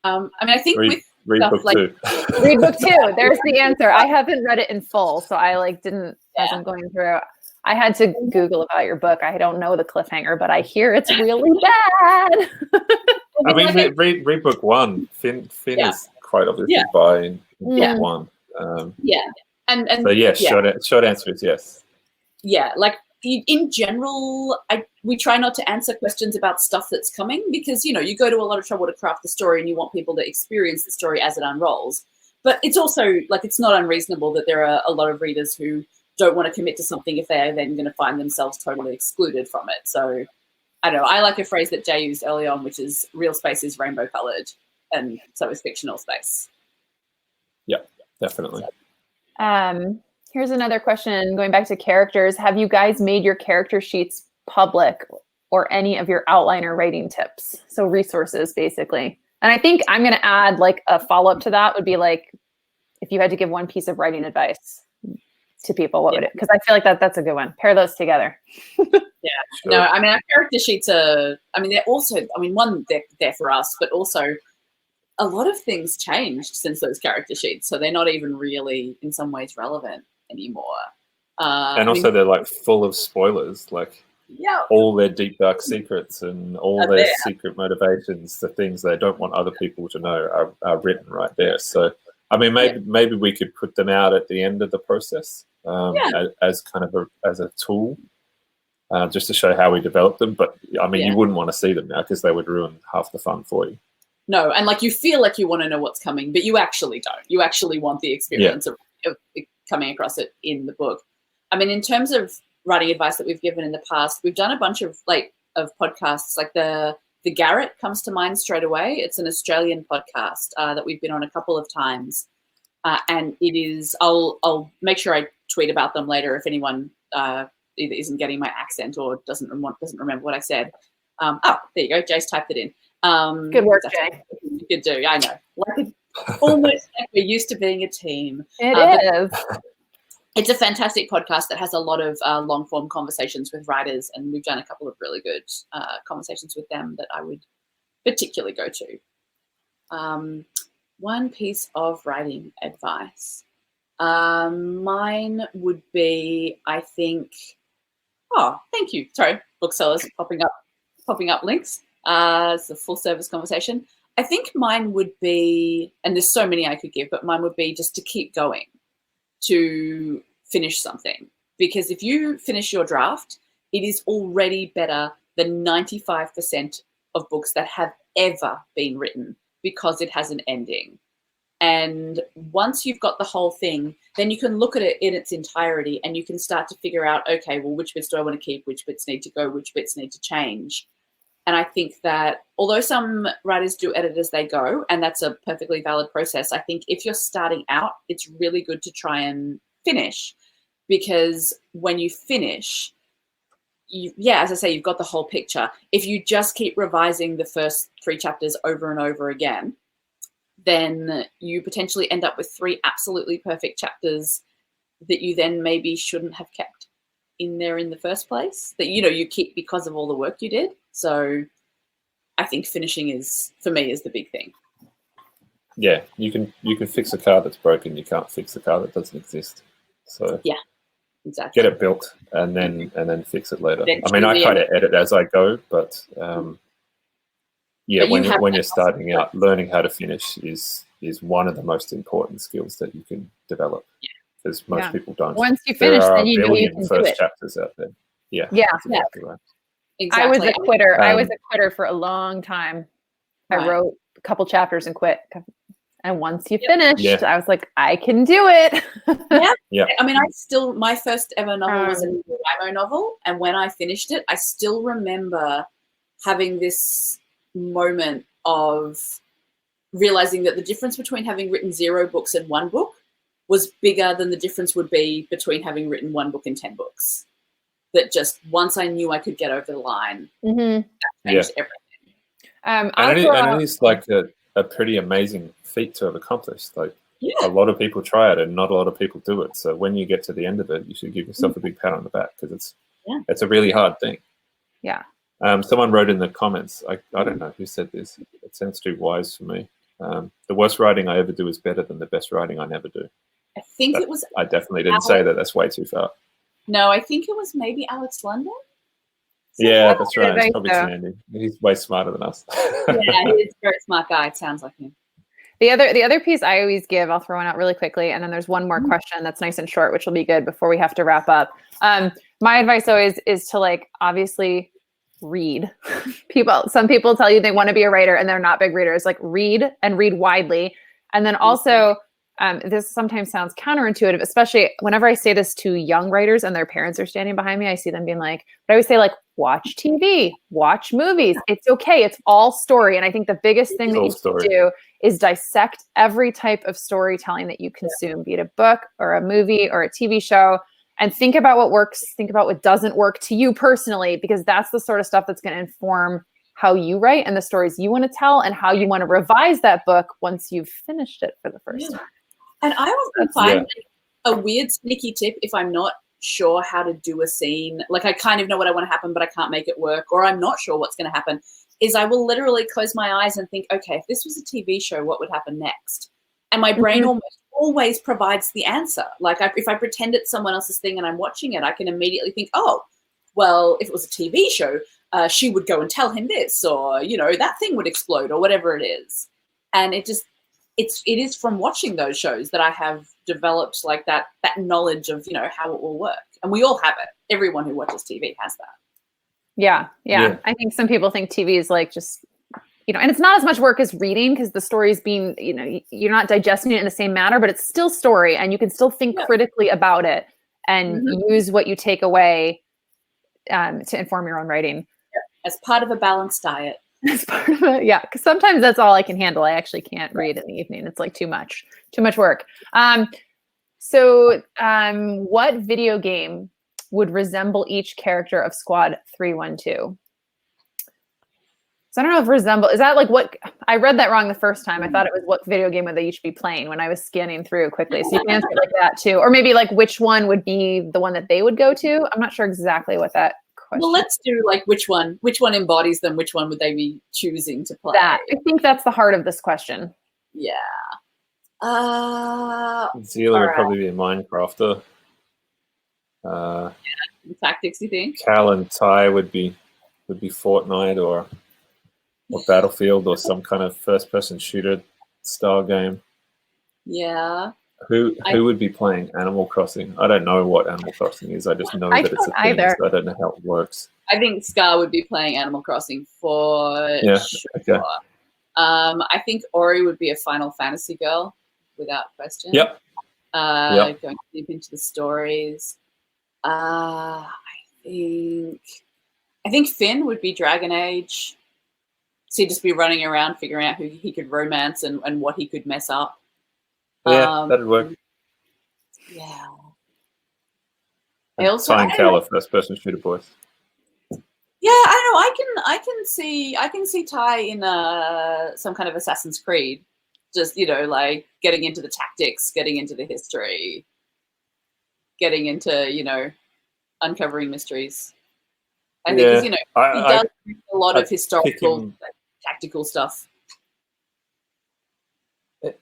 I mean, I think
read book 2.
Read book 2. There's the answer. I haven't read it in full, so I didn't as I'm going through. I had to Google about your book. I don't know the cliffhanger, but I hear it's really bad.
I mean, read book 1. Finn is quite obviously bi in book 1.
And
so short answer is yes.
Yeah, like in general, we try not to answer questions about stuff that's coming because, you go to a lot of trouble to craft the story and you want people to experience the story as it unrolls. But it's also, it's not unreasonable that there are a lot of readers who don't want to commit to something if they are then going to find themselves totally excluded from it. So, I don't know. I like a phrase that Jay used early on, which is real space is rainbow coloured, and so is fictional space.
Yeah, definitely.
Here's another question going back to characters. Have you guys made your character sheets public or any of your outliner writing tips? So resources, basically. And I think I'm going to add a follow-up to that would be if you had to give one piece of writing advice to people, what would it? Because I feel like that's a good one. Pair those together.
Sure. No, I mean, our character sheets are, they're also, one, they're there for us, but also a lot of things changed since those character sheets. So they're not even really in some ways relevant anymore.
And also they're full of spoilers, all their deep dark secrets and all their secret motivations, the things they don't want other people to know are written right there. So I mean, maybe we could put them out at the end of the process as kind of as a tool, just to show how we develop them. But I mean, you wouldn't want to see them now because they would ruin half the fun for you.
No, and you feel like you want to know what's coming, but you actually don't. You actually want the experience of coming across it in the book. I mean, in terms of writing advice that we've given in the past, we've done a bunch of podcasts. The Garrett comes to mind straight away. It's an Australian podcast that we've been on a couple of times, and it is. I'll make sure I tweet about them later if anyone either isn't getting my accent or doesn't remember what I said. There you go. Jay's typed it in.
Good work, Jay.
Good do. I know. Almost like we're used to being a team.
It is.
It's a fantastic podcast that has a lot of long-form conversations with writers, and we've done a couple of really good conversations with them that I would particularly go to. One piece of writing advice. Mine would be, I think, thank you. Sorry, booksellers popping up links. It's a full-service conversation. I think mine would be, and there's so many I could give, but mine would be just to keep going, to finish something. Because if you finish your draft, it is already better than 95% of books that have ever been written because it has an ending. And once you've got the whole thing, then you can look at it in its entirety and you can start to figure out, okay, well, which bits do I want to keep? Which bits need to go? Which bits need to change? And I think that although some writers do edit as they go, and that's a perfectly valid process, I think if you're starting out, it's really good to try and finish, because when you finish, as I say, you've got the whole picture. If you just keep revising the first 3 chapters over and over again, then you potentially end up with 3 absolutely perfect chapters that you then maybe shouldn't have kept in there in the first place, that you keep because of all the work you did. So I think finishing is, for me, is the big thing.
Yeah, you can fix a car that's broken. You can't fix a car that doesn't exist. So
yeah, exactly.
Get it built and then fix it later. I mean, I kind of edit as I go, but when you're starting out, learning how to finish is one of the most important skills that you can develop. Because most people don't.
Once you finish, then you know you can do it.
Chapters out there. Yeah.
Yeah.
That's exactly right.
Exactly.
I was a quitter. I was
Um,
a quitter for a long time. I
Right.
wrote a couple chapters and quit. And once you
Yep.
finished,
Yeah.
I was like, I can do it.
Yeah.
Yeah.
I mean, my first ever novel was a NaNoWriMo novel. And when I finished it, I still remember having this moment of realizing that the difference between having written 0 books and 1 book was bigger than the difference would be between having written 1 book and 10 books. That just once I knew I could get over the line, that changed everything.
And it is like a pretty amazing feat to have accomplished. Like a lot of people try it and not a lot of people do it. So when you get to the end of it, you should give yourself a big pat on the back because it's a really hard thing.
Yeah.
Someone wrote in the comments, I don't know who said this. It sounds too wise for me. The worst writing I ever do is better than the best writing I never do.
I think it was.
I definitely didn't say that. That's way too far.
No, I think it was maybe Alex London.
Yeah, that's right. It's probably Sandy. He's way smarter than us.
Yeah, he's a very smart guy. It sounds like him.
The other piece I always give, I'll throw one out really quickly, and then there's one more question that's nice and short, which will be good before we have to wrap up. My advice always is to like obviously read. Some people tell you they want to be a writer and they're not big readers. Like read and read widely, and then also. This sometimes sounds counterintuitive, especially whenever I say this to young writers and their parents are standing behind me. I see them being like, but I always say like, watch TV, watch movies. It's okay. It's all story. And I think the biggest thing that you can do is dissect every type of storytelling that you consume, be it a book or a movie or a TV show, and think about what works, think about what doesn't work to you personally, because that's the sort of stuff that's going to inform how you write and the stories you want to tell and how you want to revise that book once you've finished it for the first time.
And I often find a weird sneaky tip if I'm not sure how to do a scene, like I kind of know what I want to happen, but I can't make it work, or I'm not sure what's going to happen, is I will literally close my eyes and think, okay, if this was a TV show, what would happen next? And my brain almost always provides the answer. Like if I pretend it's someone else's thing and I'm watching it, I can immediately think, oh, well, if it was a TV show, she would go and tell him this, or, you know, that thing would explode, or whatever it is. And it is from watching those shows that I have developed like that knowledge of, you know, how it will work. And we all have it. Everyone who watches TV has that. Yeah.
I think some people think TV is like just, you know, and it's not as much work as reading because the story is being, you know, you're not digesting it in the same manner, but it's still story and you can still think critically about it and use what you take away to inform your own writing.
As part of a balanced diet.
As part of it, yeah. Because sometimes that's all I can handle. I actually can't read in the evening. It's like too much work. So what video game would resemble each character of Squad 312? So I don't know if resemble, is that like what, I read that wrong the first time. I thought it was what video game would they each be playing when I was scanning through quickly. So you can answer it like that too. Or maybe like which one would be the one that they would go to. I'm not sure exactly what that question.
Well, let's do like which one embodies them, which one would they be choosing to play?
That, I think that's the heart of this question.
Yeah.
Zila would probably be a Minecrafter.
Tactics, you think?
Cal and Ty would be Fortnite or Battlefield or some kind of first-person shooter style game.
Yeah.
Who would be playing Animal Crossing? I don't know what Animal Crossing is. I just know that it's a thing. So I don't know how it works.
I think Scar would be playing Animal Crossing for sure.
Okay.
I think Ori would be a Final Fantasy girl, without question.
Yep.
Going deep into the stories. I think Finn would be Dragon Age. So he'd just be running around figuring out who he could romance and what he could mess up.
Yeah, that'd work.
Yeah.
Ty and Cal are first-person shooter boys.
Yeah, I don't know. I can see Ty in some kind of Assassin's Creed, just, you know, like getting into the tactics, getting into the history, getting into, you know, uncovering mysteries. I think 'cause, you know, he does a lot of historical, tactical stuff.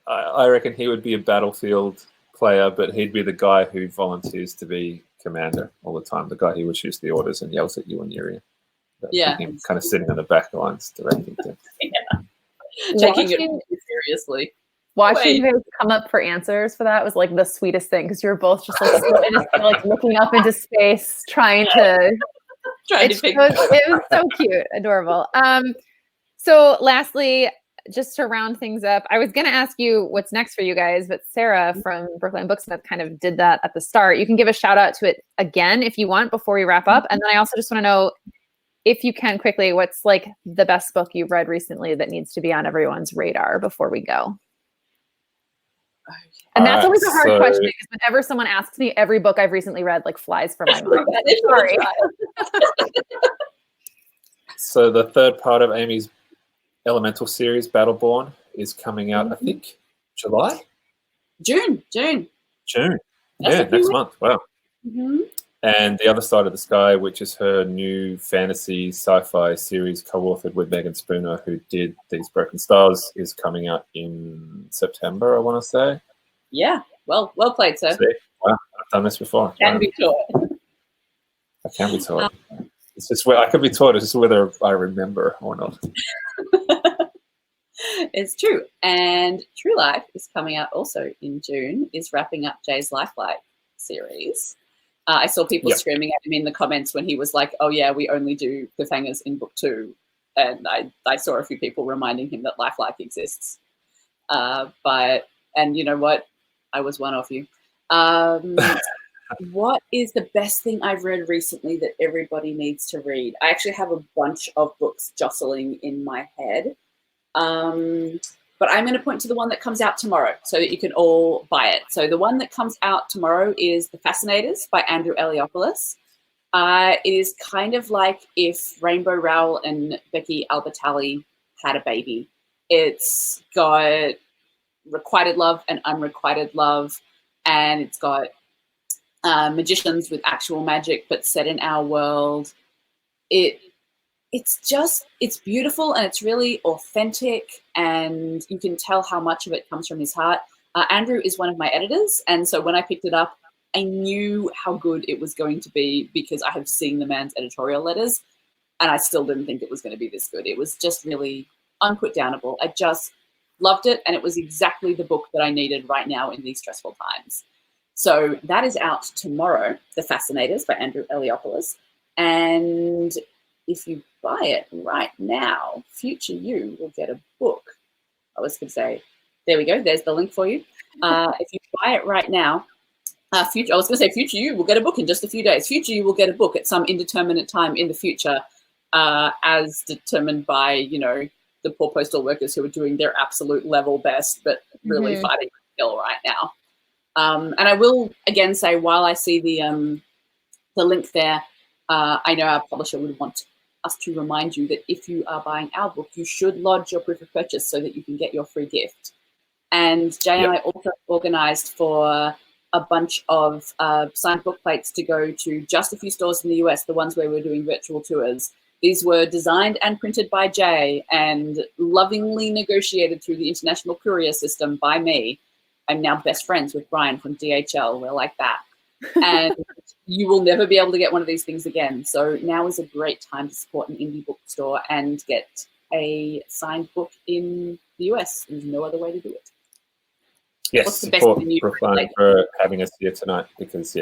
I reckon he would be a Battlefield player, but he'd be the guy who volunteers to be commander all the time. The guy who issues the orders and yells at you when you're in. Him kind of sitting on the back lines directing things.
Taking it seriously.
Watching you guys come up for answers for that was like the sweetest thing because you were both just like, looking up into space, trying to
Trying to pick.
It was so cute, adorable. So lastly, just to round things up, I was going to ask you what's next for you guys, but Sarah from Brookline Booksmith kind of did that at the start. You can give a shout out to it again if you want before we wrap up. And then I also just want to know, if you can quickly, what's like the best book you've read recently that needs to be on everyone's radar before we go? And that's always a hard question, because whenever someone asks me, every book I've recently read like flies from my mind. Sorry.
So the third part of Amy's Elemental series, Battleborn, is coming out, I think, July?
June.
Yeah, next month. Wow.
Mm-hmm.
And The Other Side of the Sky, which is her new fantasy sci-fi series co-authored with Megan Spooner, who did These Broken Stars, is coming out in September, I want to say.
Yeah. Well played, sir.
See? Wow, I've done this before.
Can be taught.
I can be taught. It's just I could be taught. It's just whether I remember or not.
It's true. And True Life is coming out also in June, is wrapping up Jay's Lifelike series. I saw people screaming at him in the comments when he was like, oh yeah, we only do cliffhangers in book 2. And I saw a few people reminding him that Lifelike exists. And you know what? I was one of you. What is the best thing I've read recently that everybody needs to read? I actually have a bunch of books jostling in my head. But I'm going to point to the one that comes out tomorrow so that you can all buy it. So the one that comes out tomorrow is The Fascinators by Andrew Eliopoulos. It is kind of like if Rainbow Rowell and Becky Albertalli had a baby. It's got requited love and unrequited love, and it's got magicians with actual magic but set in our world. It's beautiful, and it's really authentic, and you can tell how much of it comes from his heart. Andrew is one of my editors, and so when I picked it up, I knew how good it was going to be because I have seen the man's editorial letters, and I still didn't think it was going to be this good. It was just really unputdownable. I just loved it, and it was exactly the book that I needed right now in these stressful times. So that is out tomorrow, The Fascinators by Andrew Eliopoulos. And if you buy it right now, future you will get a book. Future, there's the link for you. If you buy it right now, future you will get a book in just a few days. Future you will get a book at some indeterminate time in the future, as determined by, the poor postal workers who are doing their absolute level best, but really fighting uphill right now. And I will again say, while I see the link there, I know our publisher would want us to remind you that if you are buying our book, you should lodge your proof of purchase so that you can get your free gift. And Jay and I also organized for a bunch of signed book plates to go to just a few stores in the US, the ones where we're doing virtual tours. These were designed and printed by Jay and lovingly negotiated through the international courier system by me. I'm now best friends with Brian from DHL. We're like that. And you will never be able to get one of these things again. So now is a great time to support an indie bookstore and get a signed book in the US. There's no other way to do it.
Yes, support Brookline for having us here tonight, because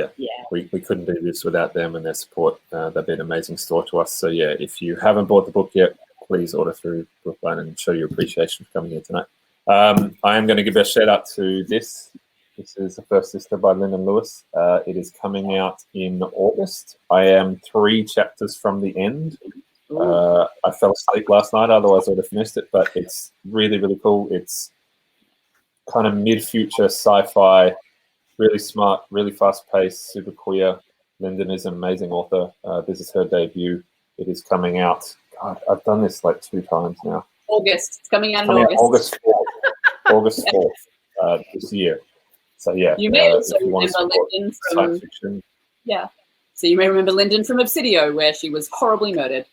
we couldn't do this without them and their support. They've been an amazing store to us. So if you haven't bought the book yet, please order through Brookline and show your appreciation for coming here tonight. I am going to give a shout out to this. This is The First Sister by Lyndon Lewis. It is coming out in August. I am 3 chapters from the end. I fell asleep last night, otherwise I would have finished it, but it's really, really cool. It's kind of mid-future sci-fi, really smart, really fast-paced, super queer. Lyndon is an amazing author. This is her debut. It is coming out. God, I've done this like 2 times now.
August. It's coming out in August.
August 4th this year. So
you may also remember Lyndon from fiction. Yeah. So you may remember Lyndon from Obsidio, where she was horribly murdered.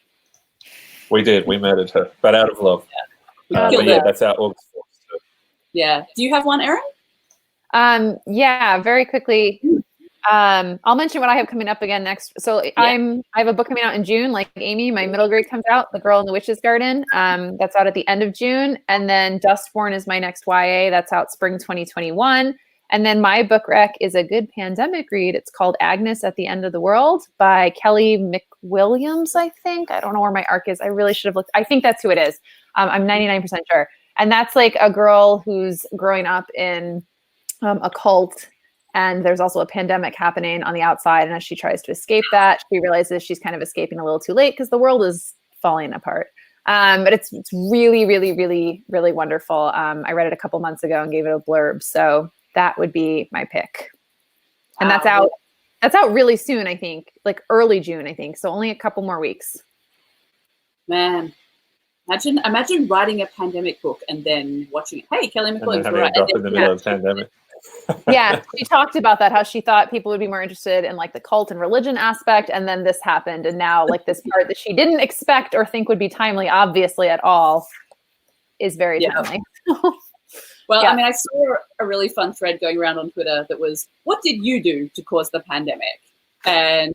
We did. We murdered her, but out of love. That's out August 4th. So.
Yeah. Do you have one, Erin?
Very quickly. I'll mention what I have coming up again next. So I have a book coming out in June, like Amie. My middle grade comes out, The Girl in the Witch's Garden. That's out at the end of June. And then Dustborn is my next YA. That's out spring 2021. And then my book rec is a good pandemic read. It's called Agnes at the End of the World by Kelly McWilliams, I think. I don't know where my arc is. I really should have looked. I think that's who it is. I'm 99% sure. And that's like a girl who's growing up in a cult, and there's also a pandemic happening on the outside. And as she tries to escape that, she realizes she's kind of escaping a little too late because the world is falling apart. But it's really, really, really, really wonderful. I read it a couple months ago and gave it a blurb. So that would be my pick. And that's out really soon, I think, like early June, I think. So only a couple more weeks.
Man, imagine writing a pandemic book and then watching it. Hey, Kelly McWilliams,
having a drop in the middle of the pandemic.
Yeah, she talked about that, how she thought people would be more interested in like the cult and religion aspect, and then this happened, and now like this part that she didn't expect or think would be timely, obviously at all, is very timely.
Well, I mean, I saw a really fun thread going around on Twitter that was, "What did you do to cause the pandemic?" And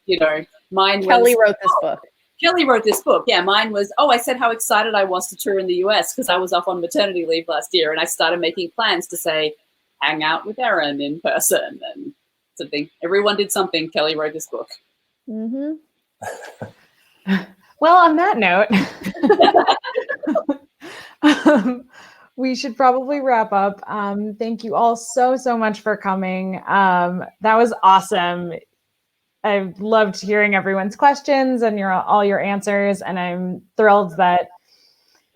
mine was
Kelly wrote this book.
Kelly wrote this book. Yeah, mine was, I said how excited I was to tour in the US because I was off on maternity leave last year, and I started making plans to say, hang out with Erin in person and something. Everyone did something. Kelly wrote this book.
Mm-hmm.
Well, on that note, we should probably wrap up. Thank you all so much for coming. That was awesome. I loved hearing everyone's questions and all your answers. And I'm thrilled that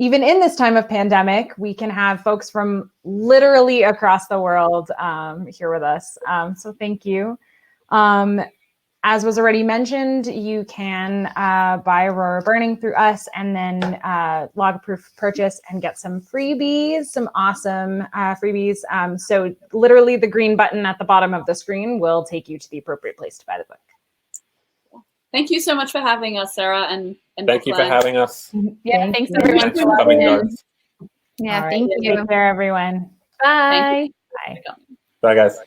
even in this time of pandemic, we can have folks from literally across the world here with us. So thank you. As was already mentioned, you can buy Aurora Burning through us and then log a proof of purchase and get some freebies, some awesome freebies. So literally the green button at the bottom of the screen will take you to the appropriate place to buy the book.
Thank you so much for having us, Sarah. And
thank you for having us.
Yeah, thanks everyone for
coming,
watching.
guys.
Yeah,
All right,
thank you.
Take care, everyone.
Bye.
Bye.
Bye, guys.